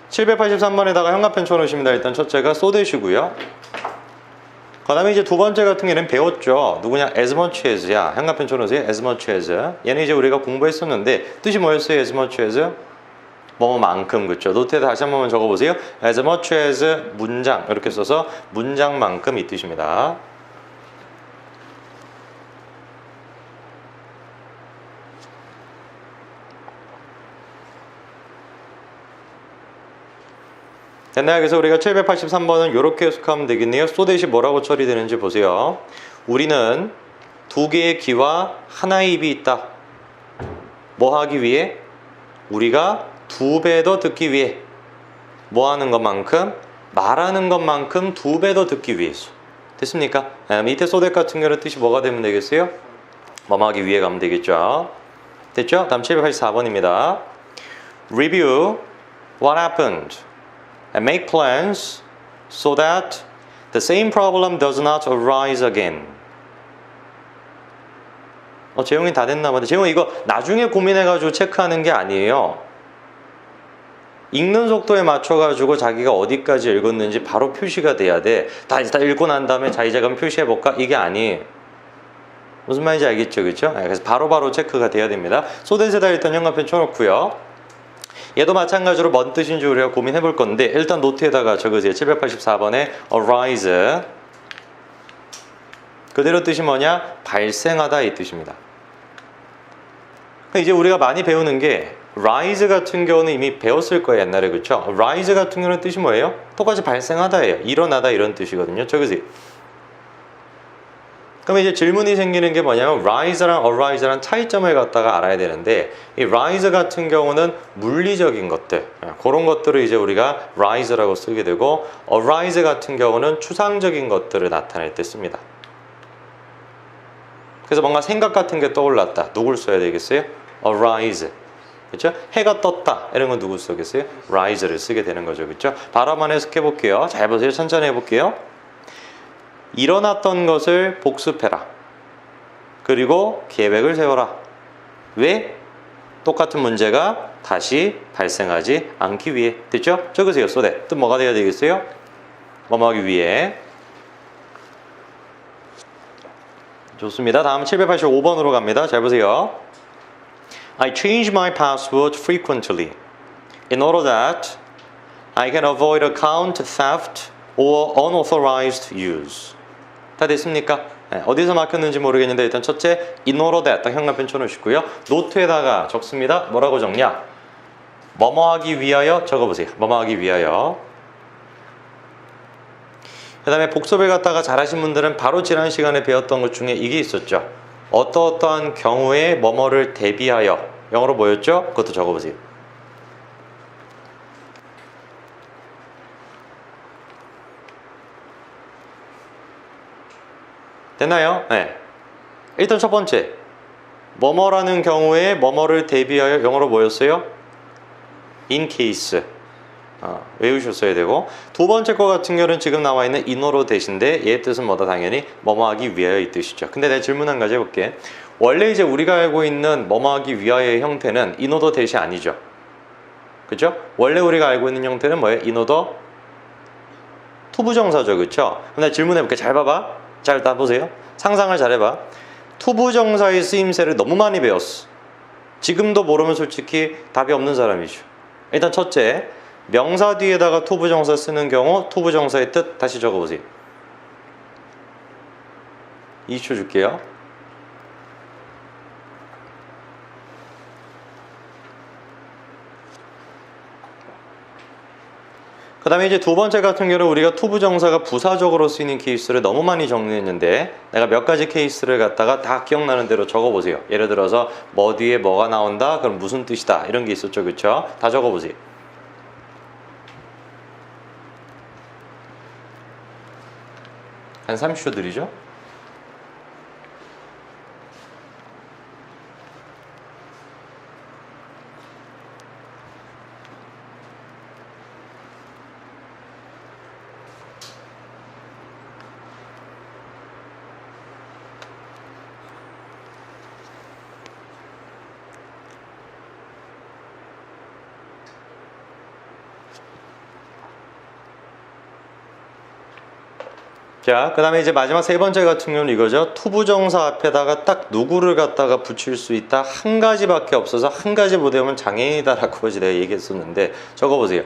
783번에다가 현관펜 쳐놓으십니다. 일단 첫째가 so that이고요. 그 다음에 이제 두 번째 같은 경우는 배웠죠. 누구냐? as much as야. 현관펜 쳐놓으세요. as much as. 얘는 이제 우리가 공부했었는데 뜻이 뭐였어요? as much as? 뭐뭐만큼. 그쵸? 노트에 다시 한 번만 적어보세요. as much as 문장 이렇게 써서 문장만큼 이 뜻입니다. 됐나요? 그래서 우리가 783번은 이렇게 해석하면 되겠네요. so that이 뭐라고 처리되는지 보세요. 우리는 2개의 귀와 하나의 입이 있다. 뭐 하기 위해? 우리가 2배 더 듣기 위해. 뭐 하는 것만큼? 말하는 것만큼 2배 더 듣기 위해서. 됐습니까? 밑에 so that 같은 경우는 뜻이 뭐가 되면 되겠어요? 뭐 하기 위해 가면 되겠죠. 됐죠? 다음 784번입니다. Review what happened and make plans so that the same problem does not arise again. 재용이 다 됐나 보다. 재용 이거 나중에 고민해가지고 체크하는 게 아니에요. 읽는 속도에 맞춰가지고 자기가 어디까지 읽었는지 바로 표시가 돼야 돼. 다 읽고 난 다음에 자 이제 그럼 표시해볼까? 이게 아니에요. 무슨 말인지 알겠죠? 그렇죠? 그래서 바로바로 체크가 돼야 됩니다. so that에다 일단 현관펜 쳐놓고요. 얘도 마찬가지로 뭔 뜻인지 우리가 고민해 볼 건데 일단 노트에다가 적으세요. 784번에 arise. 그대로 뜻이 뭐냐? 발생하다 이 뜻입니다. 이제 우리가 많이 배우는 게 rise 같은 경우는 이미 배웠을 거예요. 옛날에. 그렇죠? rise 같은 경우는 뜻이 뭐예요? 똑같이 발생하다예요. 일어나다 이런 뜻이거든요. 적으세요. 그럼 이제 질문이 생기는 게 뭐냐면 rise랑 arise랑 차이점을 갖다가 알아야 되는데 이 rise 같은 경우는 물리적인 것들 그런 것들을 이제 우리가 rise라고 쓰게 되고 arise 같은 경우는 추상적인 것들을 나타낼 때 씁니다. 그래서 뭔가 생각 같은 게 떠올랐다. 누굴 써야 되겠어요? arise. 그렇죠? 해가 떴다. 이런 건 누구 쓰겠어요? rise를 쓰게 되는 거죠. 그렇죠? 바로 한번 해석해 볼게요. 잘 보세요. 천천히 해 볼게요. 일어났던 것을 복습해라. 그리고 계획을 세워라. 왜? 똑같은 문제가 다시 발생하지 않기 위해. 됐죠? 적으세요. 쏘대. 뜻 뭐가 돼야 되겠어요? 뭐뭐 하기 위해. 좋습니다. 다음 785번으로 갑니다. 잘 보세요. I change my password frequently in order that I can avoid account theft or unauthorized use. 다 됐습니까? 네, 어디서 막혔는지 모르겠는데 일단 첫째 in order that 딱 형광펜 쳐놓으시고요. 노트에다가 적습니다. 뭐라고 적냐? 뭐뭐 하기 위하여 적어보세요. 뭐뭐 하기 위하여. 그 다음에 복습을 갖다가 잘하신 분들은 바로 지난 시간에 배웠던 것 중에 이게 있었죠. 어떠어떠한 경우에 뭐뭐를 대비하여 영어로 뭐였죠? 그것도 적어보세요. 됐나요? 네. 일단 첫 번째 뭐뭐라는 경우에 뭐뭐를 대비하여 영어로 뭐였어요? in case 외우셨어야 되고 두 번째 거 같은 경우는 지금 나와 있는 in order 대신데 얘의 뜻은 뭐다? 당연히 뭐뭐 하기 위하여 이 뜻이죠. 근데 내가 질문 한 가지 해볼게. 원래 이제 우리가 알고 있는 뭐뭐 하기 위하여의 형태는 in order 대시 아니죠. 그죠? 원래 우리가 알고 있는 형태는 뭐예요? in order 투부정사죠. 그쵸? 그럼 내가 질문해볼게. 잘 봐봐. 잘 따보세요. 상상을 잘 해봐. 투부정사의 쓰임새를 너무 많이 배웠어. 지금도 모르면 솔직히 답이 없는 사람이죠. 일단 첫째 명사 뒤에다가 투부정사 쓰는 경우 투부정사의 뜻 다시 적어보세요. 2초 줄게요. 그 다음에 이제 두 번째 같은 경우는 우리가 투부정사가 부사적으로 쓰이는 케이스를 너무 많이 정리했는데 내가 몇 가지 케이스를 갖다가 다 기억나는 대로 적어보세요. 예를 들어서 뭐 뒤에 뭐가 나온다? 그럼 무슨 뜻이다? 이런 게 있었죠. 그쵸? 다 적어보세요. 한 30초 드리죠. 자, 그 다음에 이제 마지막 세 번째 같은 경우는 이거죠. 투부정사 앞에다가 딱 누구를 갖다가 붙일 수 있다. 한 가지밖에 없어서 한 가지 못 외우면 장애인이다라고 어제 내가 얘기했었는데 적어보세요.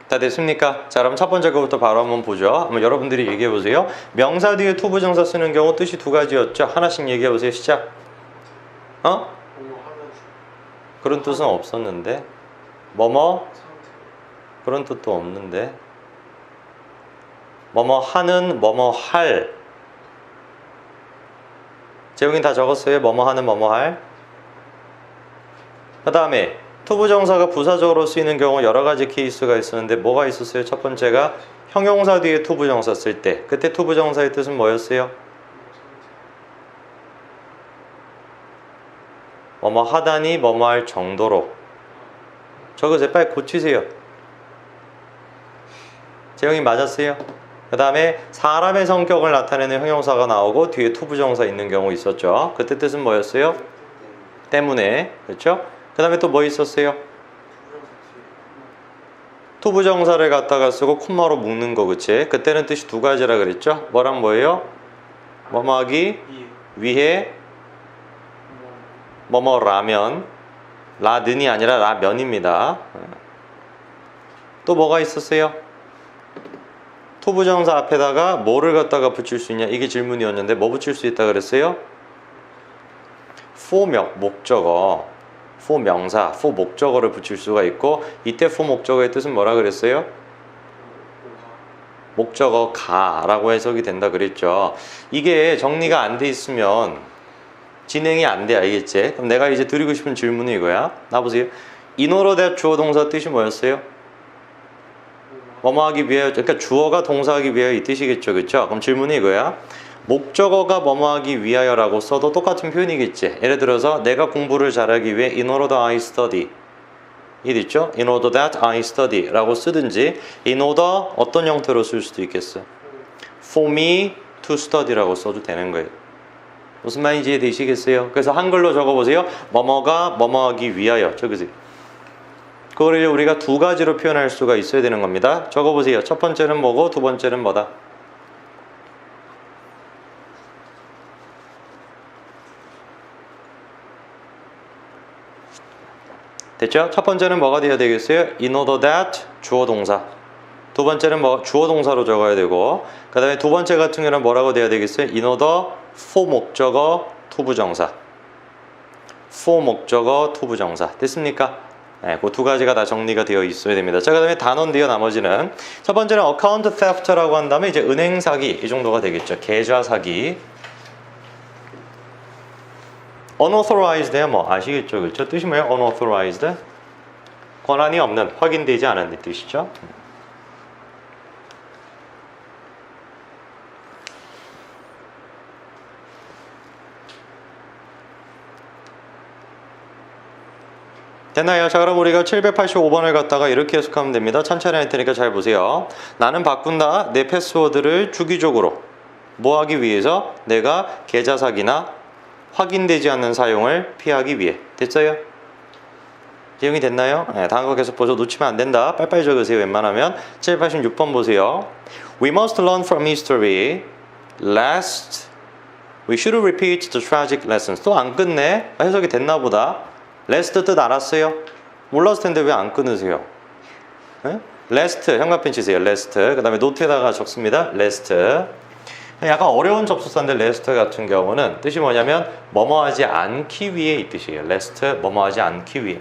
다 됐습니까? 자, 그럼 첫 번째 거부터 바로 한번 보죠. 한번 여러분들이 얘기해 보세요. 명사 뒤에 투부정사 쓰는 경우 뜻이 두 가지였죠. 하나씩 얘기해 보세요. 시작. 그런 뜻은 없었는데 뭐뭐 그런 뜻도 없는데 뭐뭐 하는 뭐뭐 할 재용이 다 적었어요. 뭐뭐 하는 뭐뭐 할. 그 다음에 투부정사가 부사적으로 쓰이는 경우 여러 가지 케이스가 있었는데 뭐가 있었어요? 첫 번째가 형용사 뒤에 투부정사 쓸 때 그때 투부정사의 뜻은 뭐였어요? 뭐뭐 하다니 뭐뭐 할 정도로. 적으세요. 빨리 고치세요. 재영이 맞았어요. 그 다음에 사람의 성격을 나타내는 형용사가 나오고 뒤에 투부정사 있는 경우 있었죠. 그때 뜻은 뭐였어요? 때문에. 그렇죠? 그 다음에 또 뭐 있었어요? 투부정사를 갖다가 쓰고 콤마로 묶는 거. 그치? 그때는 뜻이 두 가지라 그랬죠? 뭐랑 뭐예요? 뭐뭐 하기 위해 뭐뭐라면. 라는이 아니라 라면입니다. 또 뭐가 있었어요? 투부정사 앞에다가 뭐를 갖다가 붙일 수 있냐? 이게 질문이었는데 뭐 붙일 수 있다 그랬어요? for명, 목적어. for 명사, for 목적어를 붙일 수가 있고 이때 for 목적어의 뜻은 뭐라 그랬어요? 목적어 가라고 해석이 된다 그랬죠. 이게 정리가 안 돼 있으면 진행이 안 돼, 알겠지? 그럼 내가 이제 드리고 싶은 질문이 이거야. 나보세요. in order that 주어 동사 뜻이 뭐였어요? 뭐뭐 하기 위하여, 그러니까 주어가 동사하기 위하여 이 뜻이겠죠, 그렇죠? 그럼 질문이 이거야. 목적어가 뭐뭐 하기 위하여라고 써도 똑같은 표현이겠지. 예를 들어서 내가 공부를 잘하기 위해 in order that I study 이 있죠? in order that I study 라고 쓰든지 in order 어떤 형태로 쓸 수도 있겠어. for me to study 라고 써도 되는 거예요. 무슨 말인지 이해되시겠어요? 그래서 한글로 적어보세요. 뭐뭐가 뭐뭐 하기 위하여 적으세요. 그거를 우리가 두 가지로 표현할 수가 있어야 되는 겁니다. 적어보세요. 첫 번째는 뭐고 두 번째는 뭐다? 됐죠? 첫 번째는 뭐가 되어야 되겠어요? in order that 주어 동사. 두 번째는 뭐 주어 동사로 적어야 되고 그 다음에 두 번째 같은 경우는 뭐라고 돼야 되겠어요? in order for 목적어 to 부정사. for 목적어 to 부정사. 됐습니까? 네, 그 두 가지가 다 정리가 되어 있어야 됩니다. 자, 그 다음에 단어인데요, 나머지는. 첫 번째는 account theft라고 한 다음에 이제 은행 사기 이 정도가 되겠죠. 계좌 사기. unauthorized야 뭐 아시겠죠, 그렇죠? 뜻이 뭐예요? unauthorized 권한이 없는, 확인되지 않은 뜻이죠. 됐나요? 자, 그럼 우리가 785번을 갖다가 이렇게 해석하면 됩니다. 천천히 할 테니까 잘 보세요. 나는 바꾼다. 내 패스워드를 주기적으로 뭐 하기 위해서? 내가 계좌 사기나 확인되지 않는 사용을 피하기 위해. 됐어요? 이용이 됐나요? 네, 다음 거 계속 보죠. 놓치면 안 된다. 빨리빨리 적으세요. 웬만하면 786번 보세요. We must learn from history. Last, we should repeat the tragic lessons. 또 안 끝내? 해석이 됐나 보다. last 뜻 알았어요? 몰랐을 텐데 왜 안 끊으세요? 네? last, 형광펜 치세요. last. 그 다음에 노트에다가 적습니다. last. 약간 어려운 접속사인데 last 같은 경우는 뜻이 뭐냐면 뭐뭐 하지 않기 위해 이 뜻이에요. last, 뭐뭐 하지 않기 위해.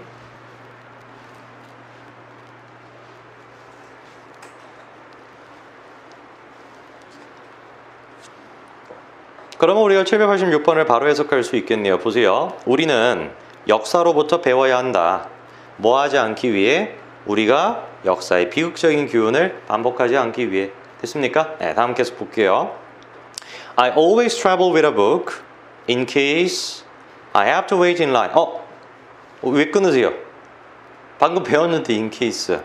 그러면 우리가 786번을 바로 해석할 수 있겠네요. 보세요. 우리는 역사로부터 배워야 한다. 뭐 하지 않기 위해? 우리가 역사의 비극적인 교훈을 반복하지 않기 위해. 됐습니까? 네, 다음 계속 볼게요. I always travel with a book in case I have to wait in line. 왜 끊으세요? 방금 배웠는데 in case.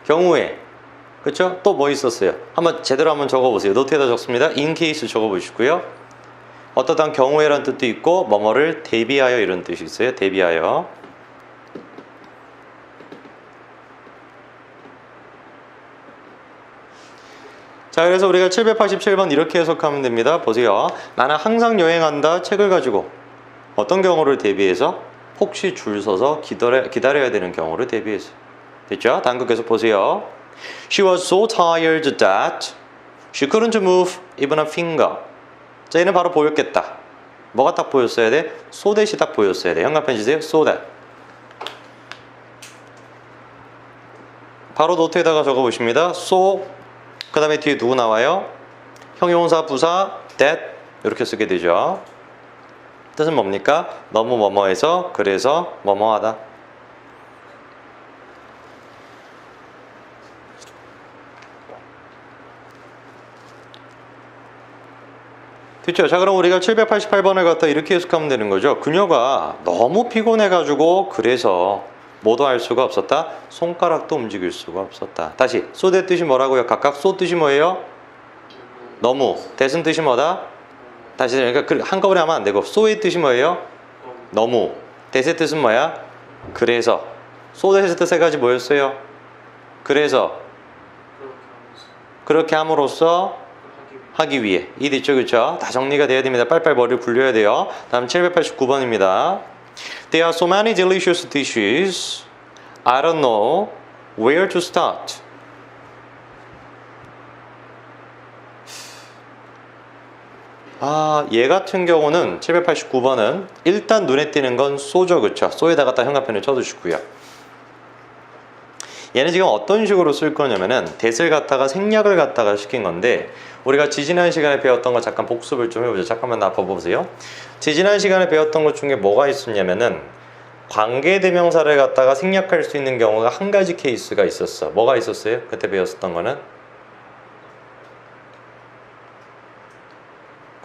경우에. 그렇죠? 또 뭐 있었어요? 한번 제대로 한번 적어보세요. 노트에다 적습니다. in case 적어보시고요. 어떠한 경우에란 뜻도 있고 뭐뭐를 대비하여 이런 뜻이 있어요. 대비하여. 자, 그래서 우리가 787번 이렇게 해석하면 됩니다. 보세요. 나는 항상 여행한다. 책을 가지고 어떤 경우를 대비해서? 혹시 줄 서서 기다려야 되는 경우를 대비해서. 됐죠? 다음 거 계속 보세요. She was so tired that she couldn't move even a finger. 자, 얘는 바로 보였겠다. 뭐가 딱 보였어야 돼? so that이 딱 보였어야 돼. 형광펜 주세요. so that. 바로 노트에다가 적어보십니다. so, 그 다음에 뒤에 누구 나와요? 형용사, 부사, that 이렇게 쓰게 되죠. 뜻은 뭡니까? 너무 뭐뭐해서 그래서 뭐뭐하다. 됐죠? 자, 그럼 우리가 788번을 갖다 이렇게 해석하면 되는 거죠. 그녀가 너무 피곤해가지고 그래서 뭐도 할 수가 없었다. 손가락도 움직일 수가 없었다. 다시 소의 뜻이 뭐라고요? 각각 소 뜻이 뭐예요? 너무. 대신 뜻이 뭐다? 다시 그러니까 한꺼번에 하면 안 되고 소의 뜻이 뭐예요? 너무. 대의 뜻은 뭐야? 그래서. 소의 뜻 세 가지 뭐였어요? 그래서 그렇게 함으로써 하기 위해. 이 있죠, 그렇죠? 다 정리가 돼야 됩니다. 빨리빨리 머리를 굴려야 돼요. 다음 789번입니다. There are so many delicious dishes. I don't know where to start. 얘 같은 경우는 789번은 일단 눈에 띄는 건 쏘죠, 그쵸? 쏘에다가 딱 형광펜을 쳐두시고요. 얘는 지금 어떤 식으로 쓸 거냐면은 대을 갖다가 생략을 갖다가 시킨 건데, 우리가 지지난 시간에 배웠던 거 잠깐 복습을 좀 해보죠. 잠깐만 나와보세요. 지지난 시간에 배웠던 것 중에 뭐가 있었냐면은 관계대명사를 갖다가 생략할 수 있는 경우가 한 가지 케이스가 있었어. 뭐가 있었어요? 그때 배웠었던 거는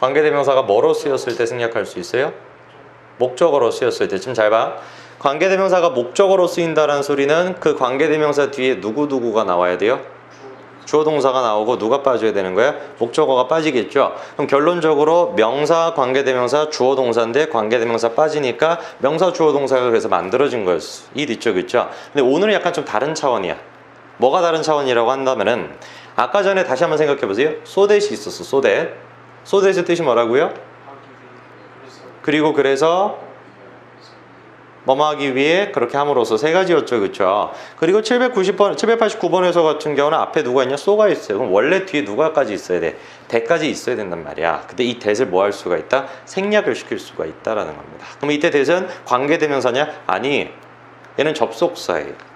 관계대명사가 뭐로 쓰였을 때 생략할 수 있어요? 목적어로 쓰였을 때. 지금 잘 봐. 관계대명사가 목적어로 쓰인다는 소리는 그 관계대명사 뒤에 누구누구가 나와야 돼요? 주어 동사가 나오고 누가 빠져야 되는 거야? 목적어가 빠지겠죠. 그럼 결론적으로 명사, 관계대명사, 주어 동사인데 관계대명사 빠지니까 명사, 주어 동사가 그래서 만들어진 거였어. 이해됐죠, 그렇죠? 근데 오늘은 약간 좀 다른 차원이야. 뭐가 다른 차원이라고 한다면은 아까 전에 다시 한번 생각해 보세요. 소댓이 있었어. 소댓의 뜻이 뭐라고요? 그리고 그래서 뭐뭐 하기 위해 그렇게 함으로써 세 가지였죠, 그렇죠? 그리고 789번에서 같은 경우는 앞에 누가 있냐? 쏘가 있어요. 그럼 원래 뒤에 누가까지 있어야 돼? 대까지 있어야 된단 말이야. 근데 이 대를 뭐 할 수가 있다? 생략을 시킬 수가 있다라는 겁니다. 그럼 이때 대는 관계대명사냐? 아니, 얘는 접속사예요.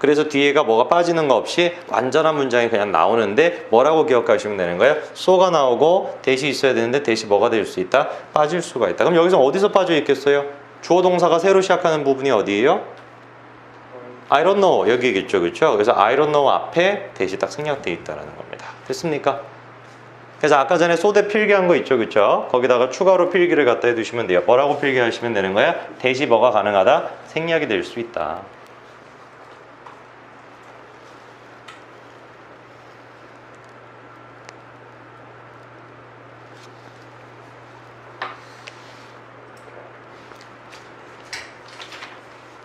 그래서 뒤에가 뭐가 빠지는 거 없이 완전한 문장이 그냥 나오는데 뭐라고 기억하시면 되는 거예요? 쏘가 나오고 대시 있어야 되는데 대시 뭐가 될 수 있다? 빠질 수가 있다. 그럼 여기서 어디서 빠져 있겠어요? 주어 동사가 새로 시작하는 부분이 어디예요? I don't know 여기겠죠, 그렇죠? 그래서 I don't know 앞에 대시 딱 생략되어 있다는 겁니다. 됐습니까? 그래서 아까 전에 소대 필기한 거 있죠, 그렇죠? 거기다가 추가로 필기를 갖다 해두시면 돼요. 뭐라고 필기하시면 되는 거야? 대시 뭐가 가능하다? 생략이 될 수 있다.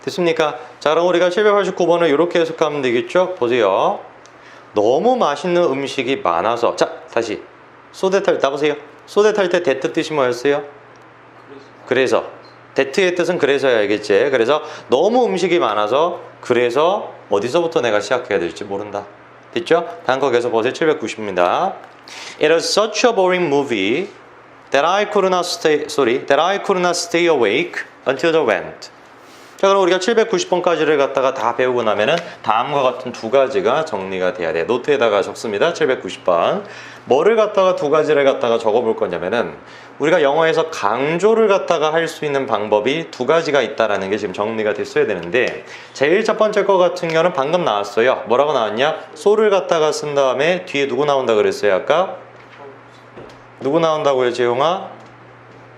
됐습니까? 자, 그럼 우리가 789번을 이렇게 해석하면 되겠죠? 보세요. 너무 맛있는 음식이 많아서. 자, 다시. 소대 탈, 나보세요. 소대 탈 때 대트 뜻이 뭐였어요? 그래서. 대트의 뜻은 그래서야 알겠지? 그래서 너무 음식이 많아서 그래서 어디서부터 내가 시작해야 될지 모른다. 됐죠? 다음 거 계속 보세요. 790입니다. It was such a boring movie that I could not stay awake until the end. 자, 그럼 우리가 790번까지를 갖다가 다 배우고 나면은 다음과 같은 두 가지가 정리가 돼야 돼. 노트에다가 적습니다. 790번. 뭐를 갖다가 두 가지를 갖다가 적어볼 거냐면은 우리가 영어에서 강조를 갖다가 할 수 있는 방법이 두 가지가 있다라는 게 지금 정리가 됐어야 되는데, 제일 첫 번째 거 같은 경우는 방금 나왔어요. 뭐라고 나왔냐? 소를 갖다가 쓴 다음에 뒤에 누구 나온다 그랬어요? 아까? 누구 나온다고요, 재용아?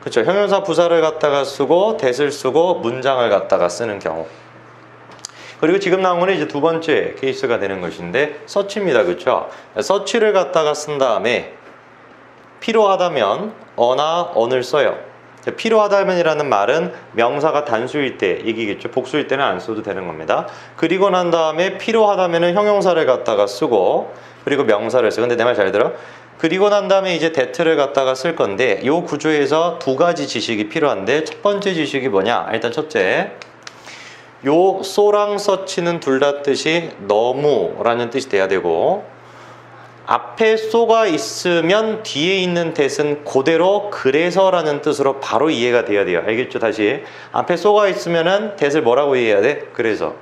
그렇죠. 형용사 부사를 갖다가 쓰고 대를 쓰고 문장을 갖다가 쓰는 경우. 그리고 지금 나온 거는 이제 두 번째 케이스가 되는 것인데 서치입니다. 그렇죠. 서치를 갖다가 쓴 다음에 필요하다면 어나 언을 써요. 필요하다면이라는 말은 명사가 단수일 때 얘기겠죠. 복수일 때는 안 써도 되는 겁니다. 그리고 난 다음에 필요하다면은 형용사를 갖다가 쓰고 그리고 명사를 써요. 근데 내 말 잘 들어? 그리고 난 다음에 이제 that를 갖다가 쓸 건데 이 구조에서 두 가지 지식이 필요한데 첫 번째 지식이 뭐냐? 일단 첫째, 요 so랑 such는 둘 다 뜻이 너무라는 뜻이 돼야 되고 앞에 so가 있으면 뒤에 있는 that은 그대로 그래서라는 뜻으로 바로 이해가 돼야 돼요. 알겠죠? 다시 앞에 so가 있으면은 that을 뭐라고 이해해야 돼? 그래서.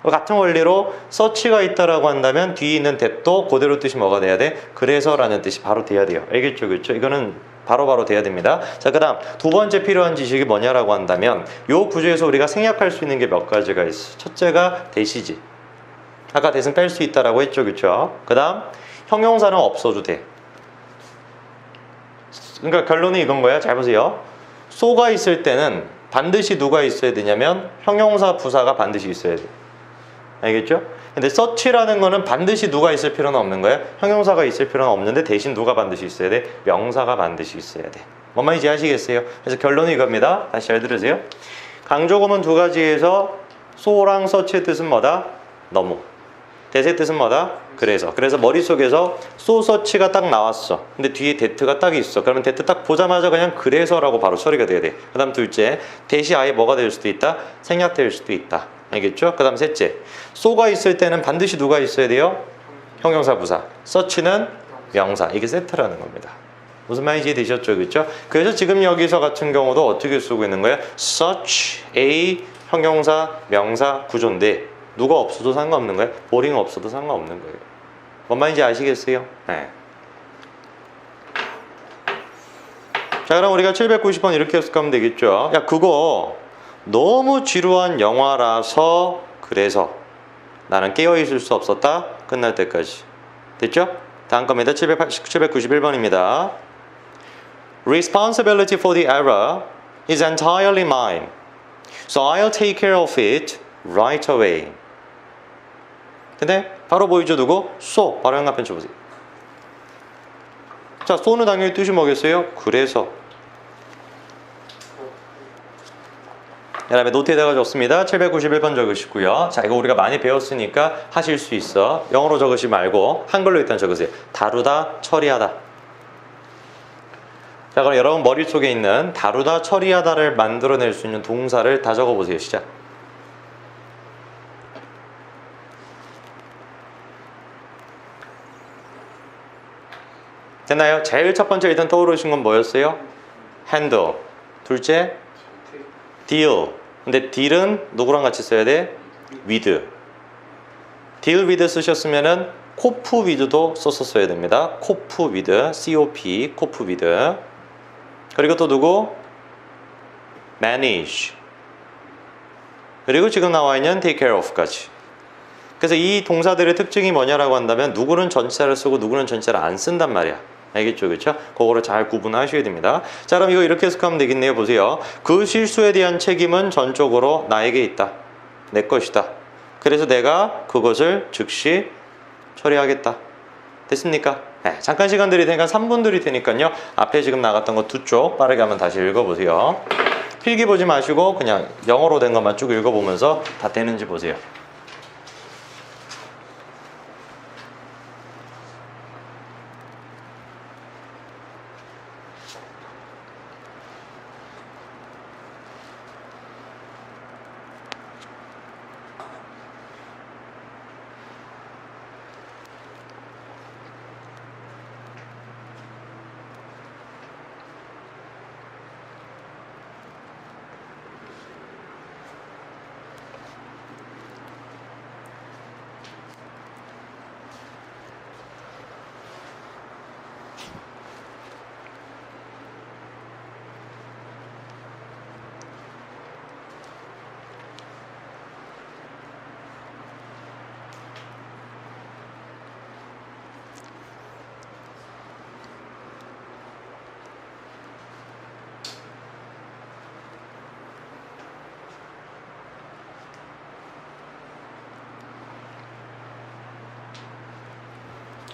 같은 원리로 서치가 있다라고 한다면 뒤에 있는 that도 그대로 뜻이 뭐가 돼야 돼? 그래서라는 뜻이 바로 돼야 돼요. 알겠죠? 그렇죠? 이거는 바로바로 돼야 됩니다. 자, 그 다음 두 번째 필요한 지식이 뭐냐라고 한다면 요 구조에서 우리가 생략할 수 있는 게 몇 가지가 있어. 첫째가 that이지. 아까 that은 뺄 수 있다라고 했죠, 그렇죠? 그 다음 형용사는 없어도 돼. 그러니까 결론은 이건 거야. 잘 보세요. so가 있을 때는 반드시 누가 있어야 되냐면 형용사 부사가 반드시 있어야 돼. 알겠죠? 근데 such라는 거는 반드시 누가 있을 필요는 없는 거예요. 형용사가 있을 필요는 없는데 대신 누가 반드시 있어야 돼? 명사가 반드시 있어야 돼. 뭔 말인지 아시겠어요? 그래서 결론이 이겁니다. 다시 잘 들으세요. 강조구문 두 가지에서 so랑 such의 뜻은 뭐다? 너무. that의 뜻은 뭐다? 그래서 머릿속에서 so, such가 딱 나왔어. 근데 뒤에 that가 딱 있어. 그러면 that 딱 보자마자 그냥 그래서라고 바로 처리가 돼야 돼. 그 다음 둘째, that이 아예 뭐가 될 수도 있다? 생략될 수도 있다. 알겠죠? 그 다음 셋째, so가 있을 때는 반드시 누가 있어야 돼요? 형용사 부사. such는 명사. 이게 세트라는 겁니다. 무슨 말인지 되셨죠? 그렇죠? 그래서 지금 여기서 같은 경우도 어떻게 쓰고 있는 거예요? Such a 형용사, 명사 구조인데 누가 없어도 상관없는 거예요? boring 없어도 상관없는 거예요. 뭔 말인지 아시겠어요? 네. 자, 그럼 우리가 790번 이렇게 해석하면 되겠죠? 야, 그거 너무 지루한 영화라서 그래서 나는 깨어있을 수 없었다. 끝날 때까지. 됐죠? 다음 겁니다. 791번입니다. Responsibility for the error is entirely mine. So I'll take care of it right away. 근데 바로 보이죠? 누구? So. 바로 연합편 쳐보세요. 자, so는 당연히 뜻이 뭐겠어요? 그래서. 그 다음에 노트에다가 적습니다. 791번 적으시고요. 자, 이거 우리가 많이 배웠으니까 하실 수 있어. 영어로 적으시지 말고 한글로 일단 적으세요. 다루다, 처리하다. 자, 그럼 여러분 머릿속에 있는 다루다, 처리하다를 만들어낼 수 있는 동사를 다 적어보세요. 시작. 됐나요? 제일 첫 번째 일단 떠오르신 건 뭐였어요? handle. 둘째, deal. 근데 deal은 누구랑 같이 써야 돼? with. deal with 쓰셨으면은 cope with도 썼었어야 됩니다. cope with, COP, cope with. 그리고 또 누구? manage. 그리고 지금 나와 있는 take care of까지. 그래서 이 동사들의 특징이 뭐냐라고 한다면 누구는 전치사를 쓰고 누구는 전치사를 안 쓴단 말이야. 알겠죠? 그렇죠? 그거를 잘 구분하셔야 됩니다. 자, 그럼 이거 이렇게 해석하면 되겠네요. 보세요. 그 실수에 대한 책임은 전적으로 나에게 있다. 내 것이다. 그래서 내가 그것을 즉시 처리하겠다. 됐습니까? 네, 잠깐 시간 드릴 테니까 3분 드릴 테니까요. 앞에 지금 나갔던 거 두 쪽 빠르게 한번 다시 읽어보세요. 필기 보지 마시고 그냥 영어로 된 것만 쭉 읽어보면서 다 되는지 보세요.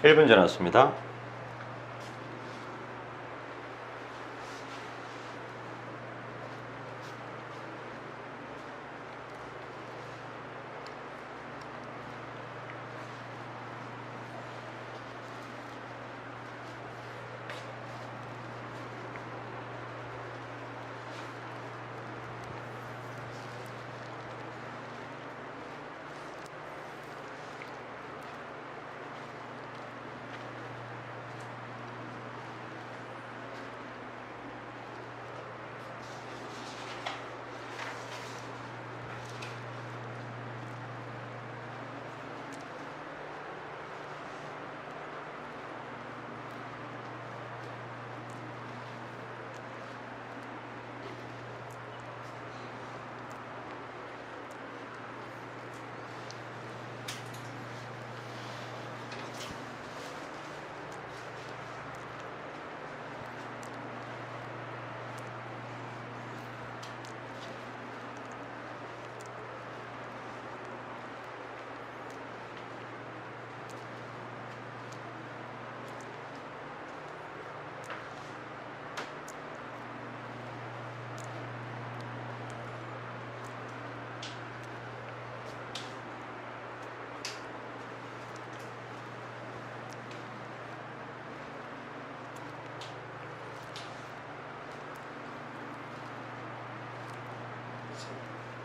일 분 지났습니다.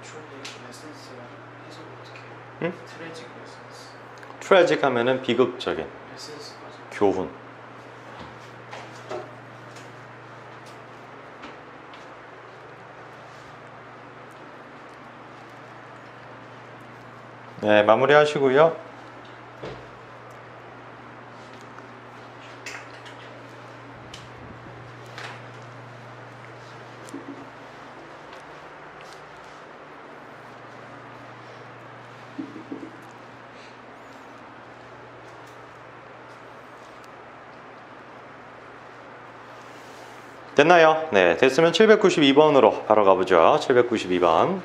트레이직 레슨스 해석 어떻게 해요? 응? 트레이직 레슨스 트래직 하면은 비극적인 레슨스 맞아. 교훈. 네, 마무리 하시고요. 됐나요? 네, 됐으면 792번으로 바로 가보죠. 792번.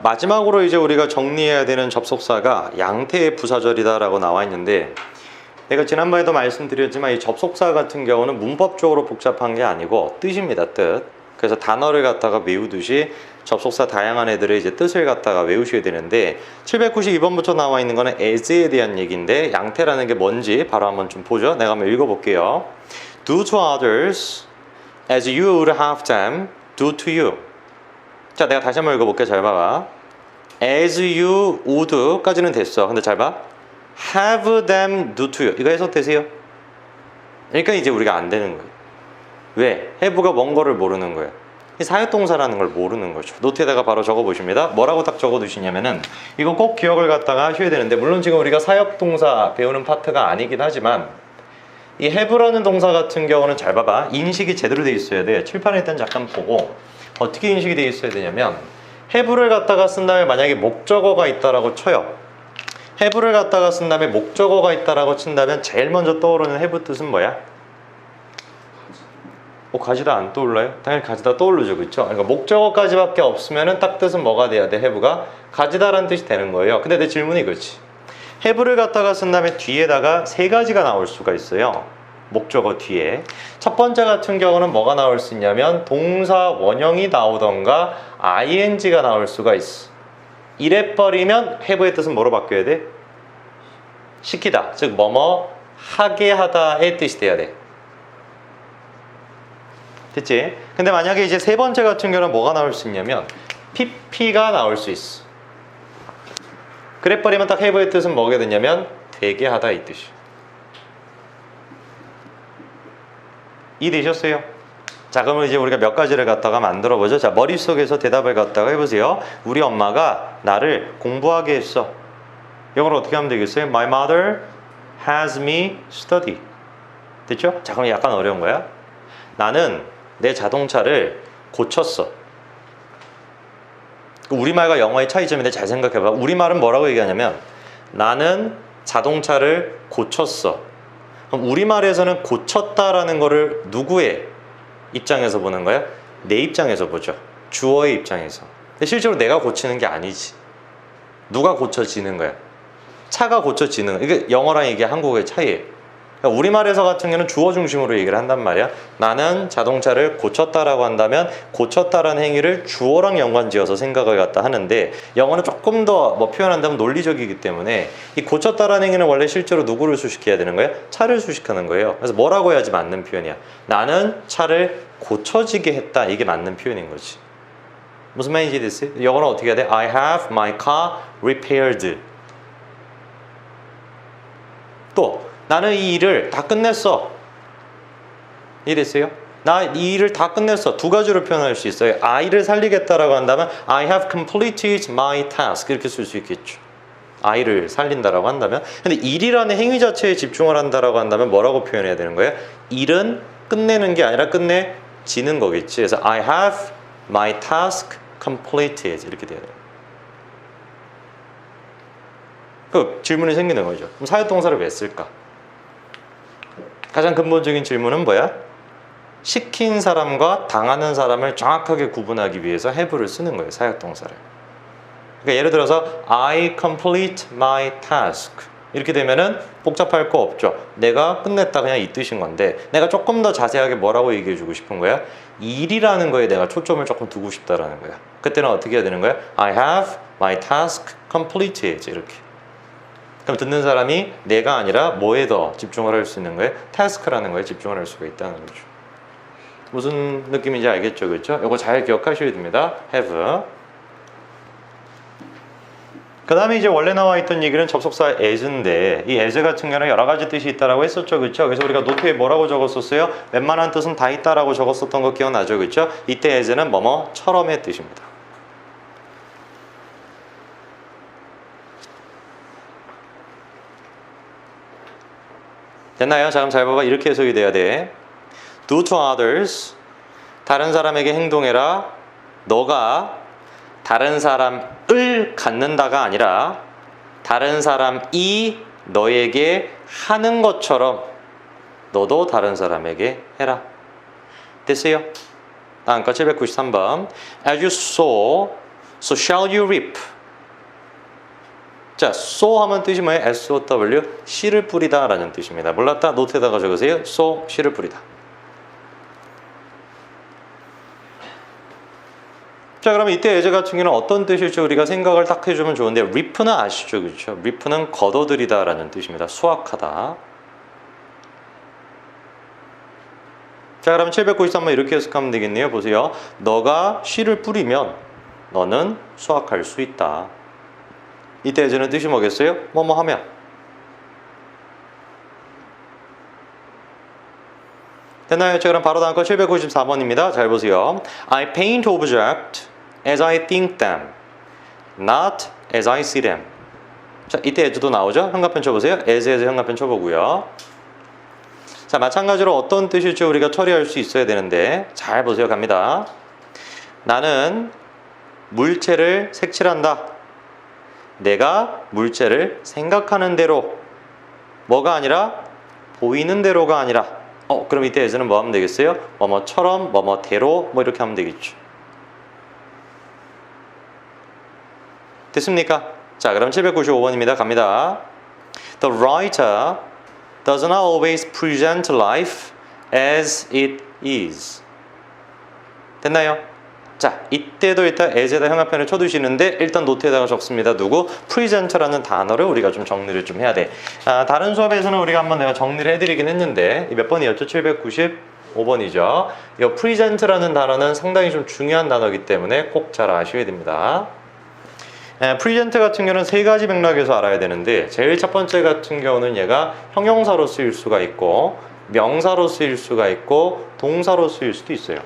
마지막으로 이제 우리가 정리해야 되는 접속사가 양태의 부사절이다라고 나와 있는데, 내가 지난번에도 말씀드렸지만 이 접속사 같은 경우는 문법적으로 복잡한 게 아니고 뜻입니다, 뜻. 그래서 단어를 갖다가 외우듯이 접속사 다양한 애들의 이제 뜻을 갖다가 외우셔야 되는데, 792번부터 나와 있는 거는 as에 대한 얘기인데, 양태라는 게 뭔지 바로 한번 좀 보죠. 내가 한번 읽어볼게요. Do to others as you would have them do to you. 자, 내가 다시 한번 읽어볼게. 잘 봐봐. As you would 까지는 됐어. 근데 잘 봐. Have them do to you. 이거 해석되세요? 그러니까 이제 우리가 안 되는 거예요. 왜? have가 뭔 거를 모르는 거예요. 이 사역동사라는 걸 모르는 거죠. 노트에다가 바로 적어보십니다. 뭐라고 딱 적어두시냐면은, 이거 꼭 기억을 갖다가 하셔야 되는데, 물론 지금 우리가 사역동사 배우는 파트가 아니긴 하지만, 이 have라는 동사 같은 경우는 잘 봐봐. 인식이 제대로 돼 있어야 돼. 칠판에 일단 잠깐 보고 어떻게 인식이 돼 있어야 되냐면, have를 갖다가 쓴 다음에 만약에 목적어가 있다라고 쳐요. have를 갖다가 쓴 다음에 목적어가 있다라고 친다면 제일 먼저 떠오르는 have 뜻은 뭐야? 가지다 안 떠올라요? 당연히 가지다 떠오르죠, 그렇죠? 그러니까 목적어까지밖에 없으면은 딱 뜻은 뭐가 돼야 돼? have가 가지다라는 뜻이 되는 거예요. 근데 내 질문이 그렇지. have를 갖다가 쓴 다음에 뒤에다가 세 가지가 나올 수가 있어요. 목적어 뒤에. 첫 번째 같은 경우는 뭐가 나올 수 있냐면 동사 원형이 나오던가 ing가 나올 수가 있어. 이래버리면 have의 뜻은 뭐로 바뀌어야 돼? 시키다. 즉 뭐뭐 하게 하다의 뜻이 돼야 돼. 됐지? 근데 만약에 이제 세 번째 같은 경우는 뭐가 나올 수 있냐면 pp가 나올 수 있어. 그래버리면 딱 have의 뜻은 뭐게 되냐면 되게 하다 이 뜻이야. 이해되셨어요? 자, 그러면 이제 우리가 몇 가지를 갖다가 만들어 보죠. 자, 머릿속에서 대답을 갖다가 해보세요. 우리 엄마가 나를 공부하게 했어. 이걸 어떻게 하면 되겠어요? My mother has me study. 됐죠? 자, 그럼 약간 어려운 거야. 나는 내 자동차를 고쳤어. 우리말과 영어의 차이점인데 잘 생각해봐. 우리말은 뭐라고 얘기하냐면 나는 자동차를 고쳤어. 그럼 우리말에서는 고쳤다라는 거를 누구의 입장에서 보는 거야? 내 입장에서 보죠. 주어의 입장에서. 근데 실제로 내가 고치는 게 아니지. 누가 고쳐지는 거야? 차가 고쳐지는 거야. 이게 영어랑 이게 한국의 차이예요. 그러니까 우리말에서 같은 경우는 주어 중심으로 얘기를 한단 말이야. 나는 자동차를 고쳤다라고 한다면 고쳤다라는 행위를 주어랑 연관지어서 생각을 갖다 하는데, 영어는 조금 더 뭐 표현한다면 논리적이기 때문에 이 고쳤다라는 행위는 원래 실제로 누구를 수식해야 되는 거야? 차를 수식하는 거예요. 그래서 뭐라고 해야지 맞는 표현이야? 나는 차를 고쳐지게 했다. 이게 맞는 표현인 거지. 무슨 말인지 됐어요? 영어는 어떻게 해야 돼? I have my car repaired. 또 나는 이 일을 다 끝냈어. 이해됐어요? 나 이 일을 다 끝냈어. 두 가지로 표현할 수 있어요. I를 살리겠다라고 한다면 I have completed my task 이렇게 쓸 수 있겠죠. I를 살린다라고 한다면. 근데 일이라는 행위 자체에 집중을 한다라고 한다면 뭐라고 표현해야 되는 거예요? 일은 끝내는 게 아니라 끝내지는 거겠지. 그래서 I have my task completed 이렇게 돼야 돼요. 그 질문이 생기는 거죠. 그럼 사역동사를 왜 쓸까? 가장 근본적인 질문은 뭐야? 시킨 사람과 당하는 사람을 정확하게 구분하기 위해서 have를 쓰는 거예요. 사역동사를. 그러니까 예를 들어서 I complete my task 이렇게 되면은 복잡할 거 없죠. 내가 끝냈다 그냥 이 뜻인 건데, 내가 조금 더 자세하게 뭐라고 얘기해 주고 싶은 거야? 일이라는 거에 내가 초점을 조금 두고 싶다라는 거야. 그때는 어떻게 해야 되는 거야? I have my task completed 이렇게. 그럼 듣는 사람이 내가 아니라 뭐에 더 집중을 할 수 있는 거예요? 타스크라는 거에 집중을 할 수가 있다는 거죠. 무슨 느낌인지 알겠죠? 그렇죠? 이거 잘 기억하셔야 됩니다. have. 그 다음에 이제 원래 나와 있던 얘기는 접속사 as인데, 이 as 같은 경우는 여러 가지 뜻이 있다라고 했었죠. 그렇죠? 그래서 우리가 노트에 뭐라고 적었었어요? 웬만한 뜻은 다 있다라고 적었었던 거 기억나죠? 그렇죠? 이때 as는 뭐뭐처럼의 뜻입니다. 됐나요? 자, 그럼 잘 봐봐. 이렇게 해석이 돼야 돼. Do to others. 다른 사람에게 행동해라. 너가 다른 사람을 갖는다가 아니라 다른 사람이 너에게 하는 것처럼 너도 다른 사람에게 해라. 됐어요? 다음 거 793번. As you sow, so shall you reap. 자, sow 하면 뜻이 뭐예요? S-O-W, 씨를 뿌리다 라는 뜻입니다. 몰랐다? 노트에다가 적으세요. sow, 씨를 뿌리다. 자, 그러면 이때 as 같은 경우는 어떤 뜻일지 우리가 생각을 딱 해주면 좋은데 reap는 아시죠? 그렇죠? reap는 걷어들이다 라는 뜻입니다. 수확하다. 자, 그러면 793번 이렇게 해석하면 되겠네요. 보세요. 너가 씨를 뿌리면 너는 수확할 수 있다. 이때 as는 뜻이 뭐겠어요? 뭐뭐 하면. 됐나요? 자, 그럼 바로 다음 거 794번입니다. 잘 보세요. I paint objects as I think them, not as I see them. 자, 이때 as도 나오죠? 현관편 쳐보세요. as에서 현관편 쳐보고요. 자, 마찬가지로 어떤 뜻일지 우리가 처리할 수 있어야 되는데 잘 보세요. 갑니다. 나는 물체를 색칠한다. 내가 물체를 생각하는 대로, 뭐가 아니라 보이는 대로가 아니라. 그럼 이때 as는 뭐 하면 되겠어요? 뭐뭐처럼, 뭐뭐대로, 뭐 이렇게 하면 되겠죠. 됐습니까? 자, 그럼 795번입니다. 갑니다. The writer does not always present life as it is. 됐나요? 자, 이때도 일단 as에다 형용편을 쳐두시는데 일단 노트에다가 적습니다. 누구? present라는 단어를 우리가 좀 정리를 좀 해야 돼. 다른 수업에서는 우리가 한번 내가 정리를 해드리긴 했는데 몇 번이었죠? 795번이죠. 이 present라는 단어는 상당히 좀 중요한 단어이기 때문에 꼭 잘 아셔야 됩니다. present 같은 경우는 세 가지 맥락에서 알아야 되는데 제일 첫 번째 같은 경우는 얘가 형용사로 쓰일 수가 있고 명사로 쓰일 수가 있고 동사로 쓰일 수도 있어요.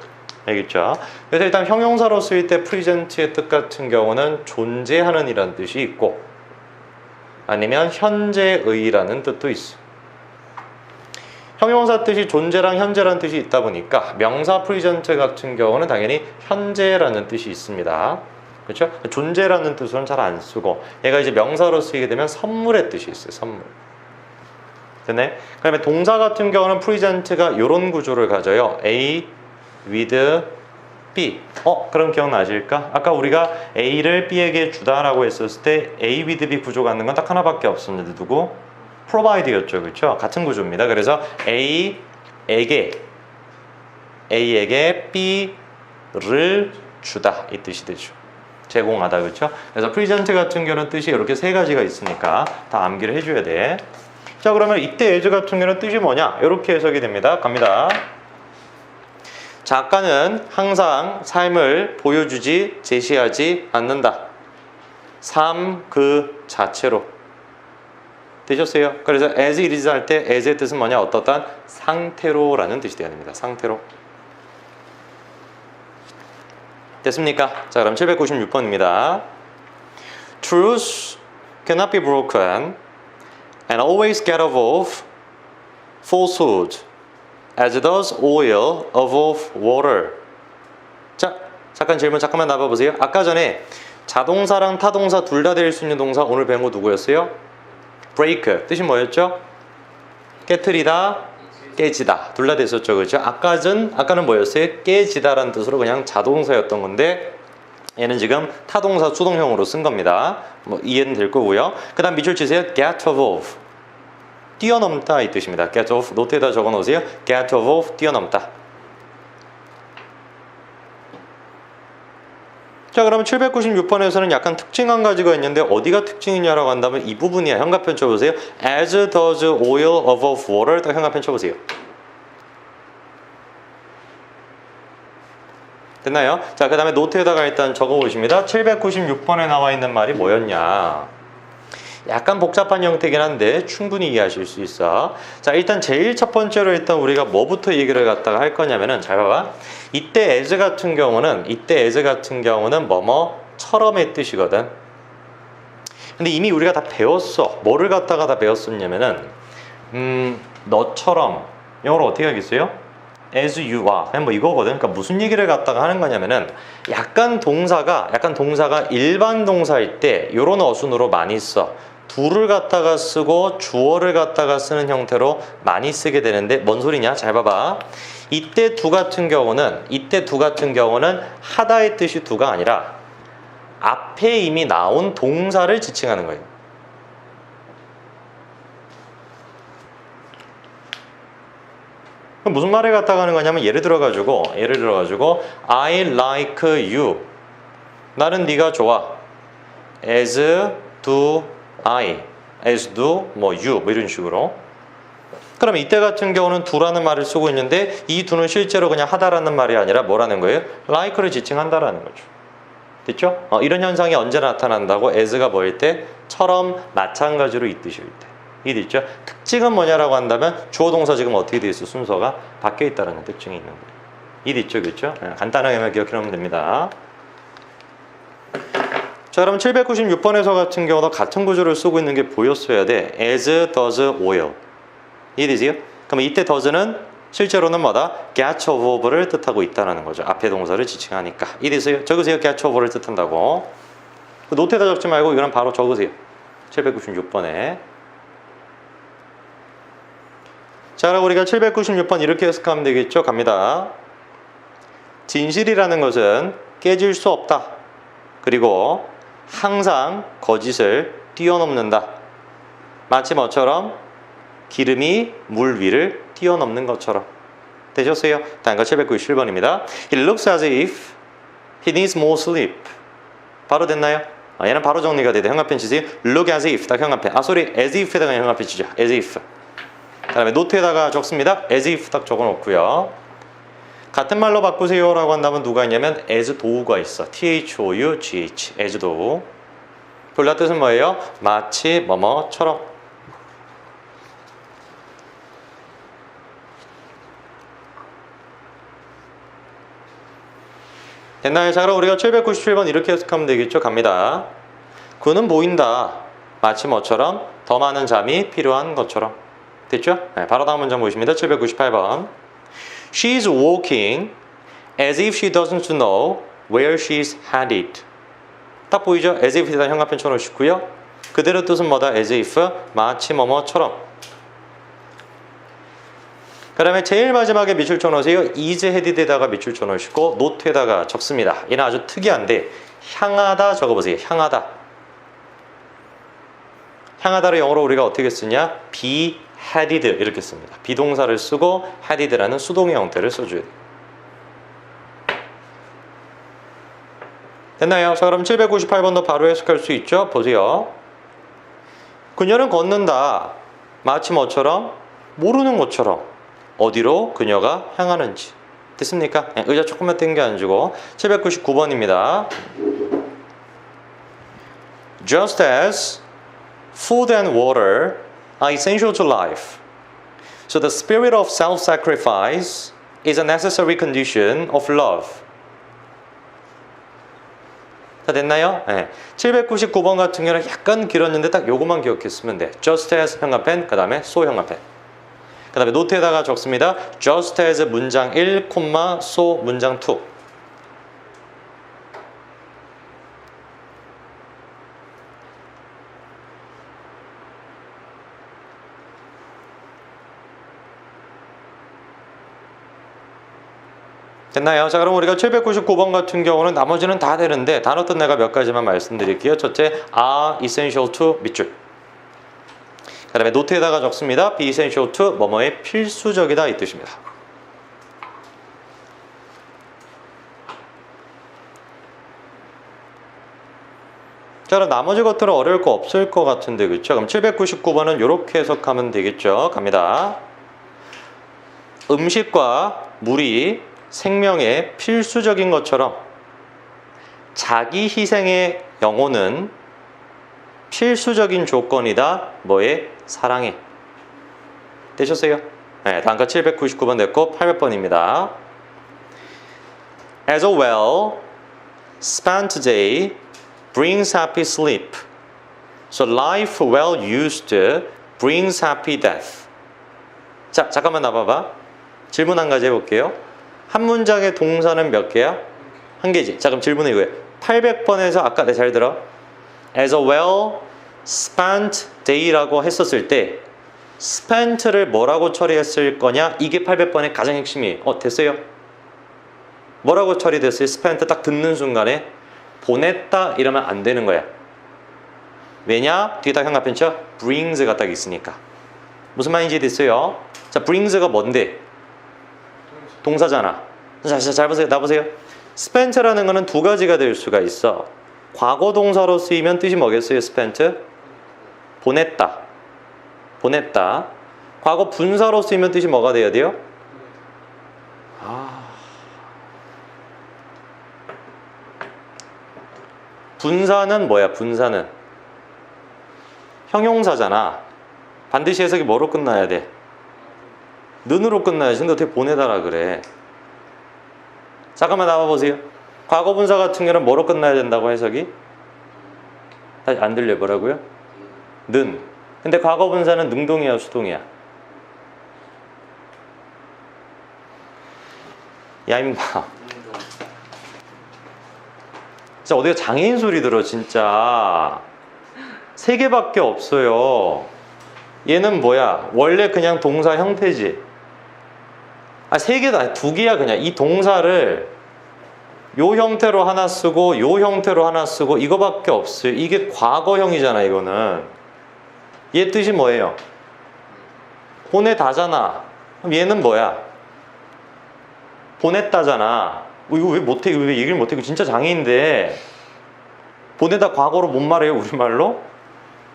알겠죠? 그래서 일단 형용사로 쓰일 때 present의 뜻 같은 경우는 존재하는 이라는 뜻이 있고 아니면 현재의라는 뜻도 있어요. 형용사 뜻이 존재랑 현재라는 뜻이 있다 보니까 명사 present 같은 경우는 당연히 현재라는 뜻이 있습니다. 그렇죠? 존재라는 뜻으로는 잘 안 쓰고 얘가 이제 명사로 쓰이게 되면 선물의 뜻이 있어요. 선물. 됐네? 그다음에 동사 같은 경우는 present가 이런 구조를 가져요. A with B. 그럼 기억나실까? 아까 우리가 A를 B에게 주다라고 했었을 때 A with B 구조 갖는 건 딱 하나밖에 없었는데 누구? provide였죠. 그렇죠? 같은 구조입니다. 그래서 A에게 B를 주다 이 뜻이 되죠. 제공하다. 그렇죠? 그래서 present 같은 경우는 뜻이 이렇게 세 가지가 있으니까 다 암기를 해줘야 돼. 자, 그러면 이때 as 같은 경우는 뜻이 뭐냐? 이렇게 해석이 됩니다. 갑니다. 작가는 항상 삶을 보여주지 제시하지 않는다. 삶 그 자체로. 되셨어요? 그래서 as it is 할 때 as의 뜻은 뭐냐? 어떠한 상태로라는 뜻이 되어야 됩니다. 상태로. 됐습니까? 자, 그럼 796번입니다. Truth cannot be broken and always get above falsehood as does oil above water. 자, 잠깐 질문 잠깐만 나와보세요. 아까 전에 자동사랑 타동사 둘 다 될 수 있는 동사 오늘 배운 거 누구였어요? break. 뜻이 뭐였죠? 깨트리다, 깨지다. 둘 다 됐었죠. 그렇죠? 아까는 뭐였어요? 깨지다라는 뜻으로 그냥 자동사였던 건데 얘는 지금 타동사 수동형으로 쓴 겁니다. 뭐 이해는 될 거고요. 그 다음 밑줄 치세요. get above. 뛰어넘다 이 뜻입니다. get off. 노트에다 적어 놓으세요. get above. 뛰어넘다. 자, 그러면 796번에서는 약간 특징 한 가지가 있는데 어디가 특징이냐라고 한다면 이 부분이야. 현관편 쳐보세요. as does oil above water. 딱 현관편 쳐보세요. 됐나요? 자, 그 다음에 노트에다가 일단 적어보십니다. 796번에 나와 있는 말이 뭐였냐. 약간 복잡한 형태긴 한데 충분히 이해하실 수 있어. 자, 일단 제일 첫 번째로 일단 우리가 뭐부터 얘기를 갖다가 할 거냐면은 잘 봐봐. 이때 as 같은 경우는 뭐뭐처럼의 뜻이거든. 근데 이미 우리가 다 배웠어. 뭐를 갖다가 다 배웠었냐면은 너처럼 영어로 어떻게 하겠어요? as you are. 그냥 뭐 이거거든. 그러니까 무슨 얘기를 갖다가 하는 거냐면은 약간 동사가 일반 동사일 때 요런 어순으로 많이 써. do를 갖다가 쓰고 주어를 갖다가 쓰는 형태로 많이 쓰게 되는데 뭔 소리냐? 잘 봐봐. 이때 두 같은 경우는 하다의 뜻이 두가 아니라 앞에 이미 나온 동사를 지칭하는 거예요. 그럼 무슨 말을 갖다가 하는 거냐면 예를 들어가지고 I like you. 나는 네가 좋아. as do I. as do 뭐 you 뭐 이런 식으로. 그럼 이때 같은 경우는 do라는 말을 쓰고 있는데 이 do는 실제로 그냥 하다라는 말이 아니라 뭐라는 거예요? like를 지칭한다라는 거죠. 됐죠? 이런 현상이 언제 나타난다고? as가 뭐일 때? 처럼 마찬가지로 이 뜻일 때. 이해됐죠? 특징은 뭐냐라고 한다면 주어 동사 지금 어떻게 돼 있어? 순서가 바뀌어 있다는 특징이 있는 거예요. 이해됐죠? 그렇죠? 간단하게만 기억해 놓으면 됩니다. 자, 그럼 796번에서 같은 경우도 같은 구조를 쓰고 있는 게 보였어야 돼. as, does, will. 이해되세요? 그럼 이때 does는 실제로는 뭐다? get over를 뜻하고 있다는 거죠. 앞에 동사를 지칭하니까. 이해되세요? 적으세요. get over를 뜻한다고. 노트에다 적지 말고 이거는 바로 적으세요. 796번에. 자, 그럼 우리가 796번 이렇게 해석하면 되겠죠? 갑니다. 진실이라는 것은 깨질 수 없다. 그리고 항상 거짓을 뛰어넘는다. 마치 뭐처럼? 기름이 물 위를 뛰어넘는 것처럼. 되셨어요? 다음 거 797번입니다. It looks as if he needs more sleep. 바로 됐나요? 얘는 바로 정리가 돼요. 형광펜 치세요. Look as if. 딱 형광펜. sorry. as if에다가 형광펜 치죠. as if. 그 다음에 노트에다가 적습니다. as if 딱 적어놓고요. 같은 말로 바꾸세요 라고 한다면 누가 있냐면 as thought가 있어. thought, as though. 본래 뜻은 뭐예요? 마치 뭐뭐처럼. 됐나요? 자, 그럼 우리가 797번 이렇게 해석하면 되겠죠? 갑니다. 그는 보인다. 마치 뭐처럼? 더 많은 잠이 필요한 것처럼. 됐죠? 네, 바로 다음 문장 보십니다. 798번. She's walking as if she doesn't know where she's headed. 딱 보이죠? as if 에다 형광펜 쳐놓으시고요. 그대로 뜻은 뭐다? as if 마치 뭐뭐처럼. 그 다음에 제일 마지막에 밑줄 쳐놓으세요. is headed에다가 밑줄 쳐놓으시고 노트에다가 적습니다. 얘는 아주 특이한데 향하다 적어보세요. 향하다. 향하다를 영어로 우리가 어떻게 쓰냐? be headed 이렇게 씁니다. 비동사를 쓰고 headed라는 수동의 형태를 써줘야 돼요. 됐나요? 자, 그럼 798번도 바로 해석할 수 있죠? 보세요. 그녀는 걷는다. 마치 뭐처럼? 모르는 것처럼. 어디로 그녀가 향하는지. 됐습니까? 의자 조금만 당겨 앉고 799번입니다. Just as food and water are essential to life, so the spirit of self-sacrifice is a necessary condition of love. 다 됐나요? 네. 799번 같은 경우는 약간 길었는데 딱 요것만 기억했으면 돼. Just as 형광펜, 그 다음에 so 형광펜. 그 다음에 노트에다가 적습니다. Just as 문장 1, so 문장 2. 됐나요? 자, 그럼 우리가 799번 같은 경우는 나머지는 다 되는데 단어 뜻 내가 몇 가지만 말씀드릴게요. 첫째, are essential to 밑줄. 그 다음에 노트에다가 적습니다. be essential to 뭐뭐의 필수적이다 이 뜻입니다. 자, 그럼 나머지 것들은 어려울 거 없을 것 같은데 그렇죠? 그럼 799번은 이렇게 해석하면 되겠죠? 갑니다. 음식과 물이 생명의 필수적인 것처럼 자기 희생의 영혼은 필수적인 조건이다. 뭐의? 사랑해. 되셨어요? 네, 다음 거 799번 됐고 800번입니다. As a well spent day brings happy sleep. So life well used brings happy death. 자, 잠깐만 나봐봐. 질문 한 가지 해볼게요. 한 문장의 동사는 몇 개야? 한 개지. 자, 그럼 질문은 이거예요. 800번에서 아까 잘 들어. As a well spent day라고 했었을 때 spent를 뭐라고 처리했을 거냐? 이게 800번의 가장 핵심이에요. 됐어요? 뭐라고 처리됐어요? spent 딱 듣는 순간에 보냈다 이러면 안 되는 거야. 왜냐? 뒤에 딱 형광펜쳐 brings가 딱 있으니까. 무슨 말인지 됐어요? 자, brings가 뭔데? 동사잖아. 자, 잘 보세요. 나 보세요. spent라는 거는 두 가지가 될 수가 있어. 과거 동사로 쓰이면 뜻이 뭐겠어요? spent? 보냈다. 보냈다. 과거 분사로 쓰이면 뜻이 뭐가 돼야 돼요? 분사는 뭐야? 분사는 형용사잖아. 반드시 해석이 뭐로 끝나야 돼? 는으로 끝나야지. 근데 어떻게 보내다라 그래? 잠깐만 나와보세요. 과거 분사 같은 경우는 뭐로 끝나야 된다고 해석이? 다시 안 들려. 뭐라고요? 는. 근데 과거 분사는 능동이야 수동이야? 야 임마, 진짜 어디가 장애인 소리 들어. 진짜 세 개밖에 없어요. 얘는 뭐야? 원래 그냥 동사 형태지. 세 개도 아니 두 개야. 그냥 이 동사를 요 형태로 하나 쓰고 요 형태로 하나 쓰고 이거밖에 없어요. 이게 과거형이잖아. 이거는 얘 뜻이 뭐예요? 보내다잖아. 그럼 얘는 뭐야? 보냈다잖아. 이거 왜 못해? 이거 왜 얘기를 못해? 이거 진짜 장애인데. 보내다 과거로 뭔 말해요? 우리말로?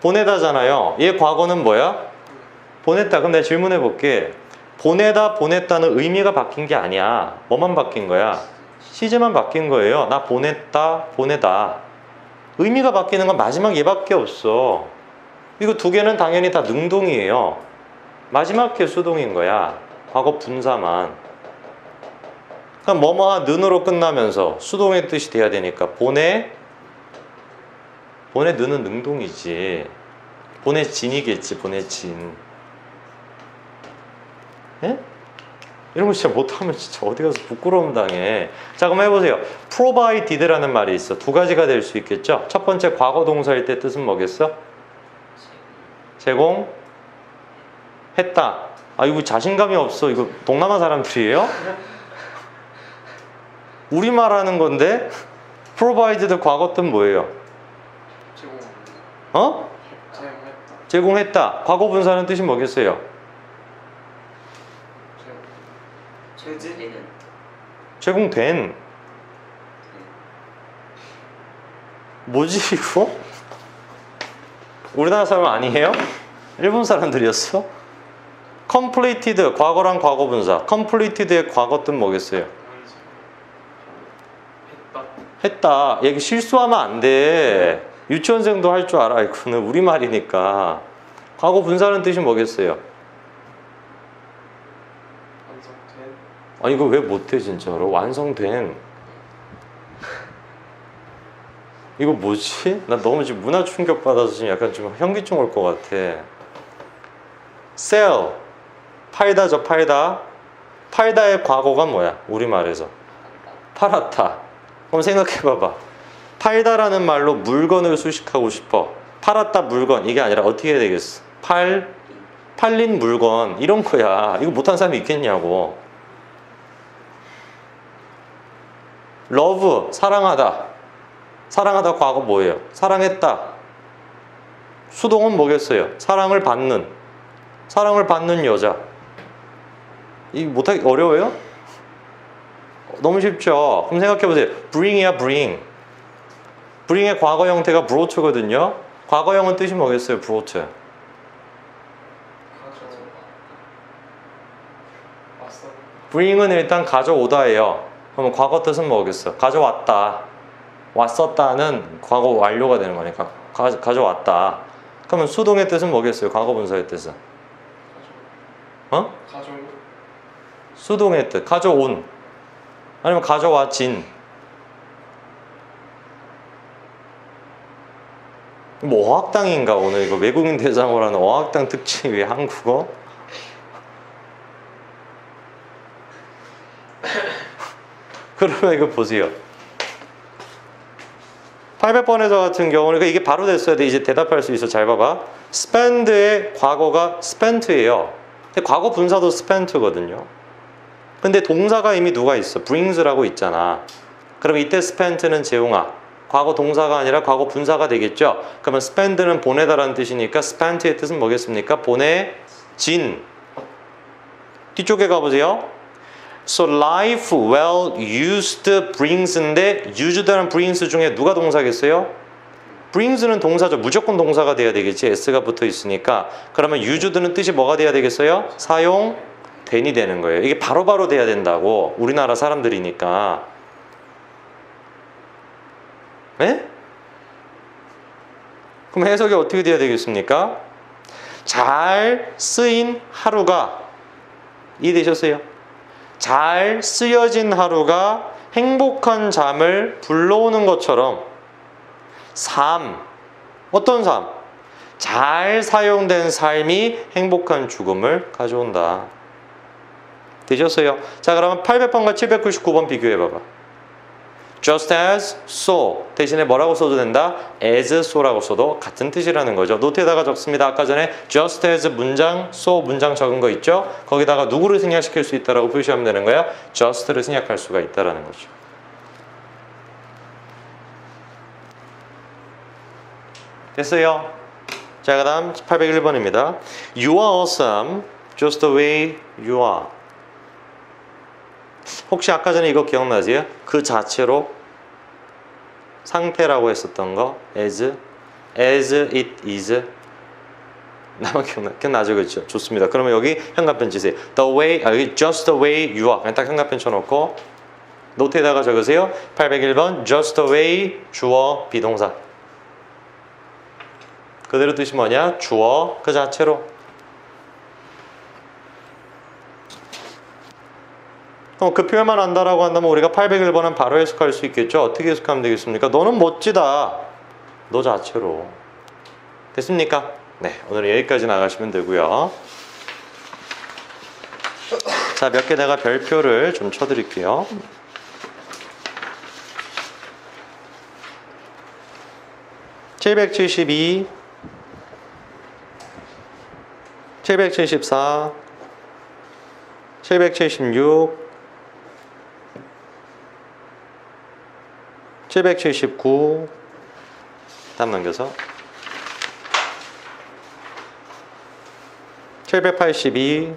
보내다잖아요. 얘 과거는 뭐야? 보냈다. 그럼 내가 질문해 볼게. 보내다 보냈다는 의미가 바뀐 게 아니야. 뭐만 바뀐 거야? 시제만 바뀐 거예요. 나 보냈다 보내다. 의미가 바뀌는 건 마지막 얘밖에 없어. 이거 두 개는 당연히 다 능동이에요. 마지막 게 수동인 거야. 과거 분사만. 그럼 뭐뭐하 는으로 끝나면서 수동의 뜻이 돼야 되니까 보내 는은 능동이지. 보내진이겠지. 보내진. 예? 이런 거 진짜 못하면 진짜 어디 가서 부끄러움 당해. 자, 그럼 해보세요. provided라는 말이 있어. 두 가지가 될 수 있겠죠. 첫 번째 과거 동사일 때 뜻은 뭐겠어? 제공했다. 이거 자신감이 없어. 이거 동남아 사람들이에요? 우리말 하는 건데 provided 과거 뜻 뭐예요? 제공했다. 과거 분사는 뜻이 뭐겠어요? 제공된. 뭐지 이거? 우리나라 사람 아니에요? 일본 사람들이었어? completed 과거랑 과거 분사. completed의 과거 뜻 뭐겠어요? 했다. 얘기 실수하면 안 돼. 유치원생도 할 줄 알아. 이거는 우리말이니까. 과거 분사는 뜻이 뭐겠어요? 이거 왜 못해 진짜로? 완성된. 이거 뭐지? 나 너무 지금 문화 충격 받아서 지금 약간 좀 현기증 올 것 같아. sell 팔다죠. 팔다. 팔다의 과거가 뭐야? 우리말에서 팔았다. 그럼 생각해봐봐. 팔다라는 말로 물건을 수식하고 싶어. 팔았다 물건. 이게 아니라 어떻게 해야 되겠어? 팔린 물건. 이런 거야. 이거 못한 사람이 있겠냐고. love 사랑하다. 사랑하다 과거 뭐예요? 사랑했다. 수동은 뭐겠어요? 사랑을 받는. 사랑을 받는 여자. 이거 못하기 어려워요? 너무 쉽죠? 그럼 생각해보세요. bring이야 bring. bring의 과거 형태가 brought거든요. 과거형은 뜻이 뭐겠어요? brought. bring은 일단 가져오다예요. 그러면 과거 뜻은 뭐겠어? 가져왔다. 왔었다는 과거 완료가 되는 거니까 가져왔다. 그러면 수동의 뜻은 뭐겠어요? 과거 분사의 뜻은? 수동의 뜻. 가져온. 아니면 가져와진. 뭐 어학당인가 오늘 이거 외국인 대상으로 하는 어학당 특집이 한국어? 그러면 이거 보세요. 800번에서 같은 경우는 그러니까 이게 바로 됐어야 돼. 이제 대답할 수 있어. 잘 봐봐. spend의 과거가 spent예요. 근데 과거 분사도 spent거든요. 근데 동사가 이미 누가 있어? brings라고 있잖아. 그럼 이때 spent는 재용아. 과거 동사가 아니라 과거 분사가 되겠죠? 그러면 spend는 보내다라는 뜻이니까 spent의 뜻은 뭐겠습니까? 보내진. 뒤쪽에 가보세요. So life well used brings인데 used라는 brings 중에 누가 동사겠어요? brings는 동사죠. 무조건 동사가 돼야 되겠지. s가 붙어 있으니까. 그러면 used는 뜻이 뭐가 돼야 되겠어요? 사용된이 되는 거예요. 이게 바로바로 돼야 된다고. 우리나라 사람들이니까. 네? 그럼 해석이 어떻게 돼야 되겠습니까? 잘 쓰인 하루가 이해되셨어요? 잘 쓰여진 하루가 행복한 잠을 불러오는 것처럼 삶, 어떤 삶? 잘 사용된 삶이 행복한 죽음을 가져온다. 되셨어요? 자, 그러면 800번과 799번 비교해 봐봐. Just as, so 대신에 뭐라고 써도 된다? as, so라고 써도 같은 뜻이라는 거죠. 노트에다가 적습니다. 아까 전에 just as 문장, so 문장 적은 거 있죠? 거기다가 누구를 생략시킬 수 있다라고 표시하면 되는 거야. just를 생략할 수가 있다라는 거죠. 됐어요? 자, 그 다음 801번입니다. You are awesome just the way you are. 혹시 아까 전에 이거 기억나세요? 그 자체로 상태라고 했었던 거 as it is. 나만 기억나죠? 그렇죠? 좋습니다. 그러면 여기 현관펜 치세요. 여기 just the way you are. 그냥 딱 현관펜 쳐놓고 노트에다가 적으세요. 801번 just the way 주어 비동사. 그대로 뜻이 뭐냐? 주어 그 자체로. 그 표현만 안다라고 한다면 우리가 801번은 바로 해석할 수 있겠죠? 어떻게 해석하면 되겠습니까? 너는 멋지다. 너 자체로. 됐습니까? 네, 오늘은 여기까지 나가시면 되고요. 자, 몇 개 내가 별표를 좀 쳐드릴게요. (772) 774 776 779 다음 넘겨서 782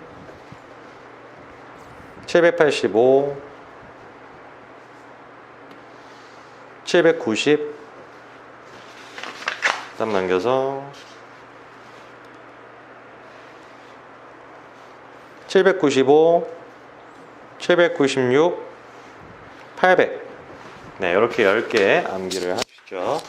785 790 다음 넘겨서 795 796 800 네, 이렇게 10개 암기를 하시죠.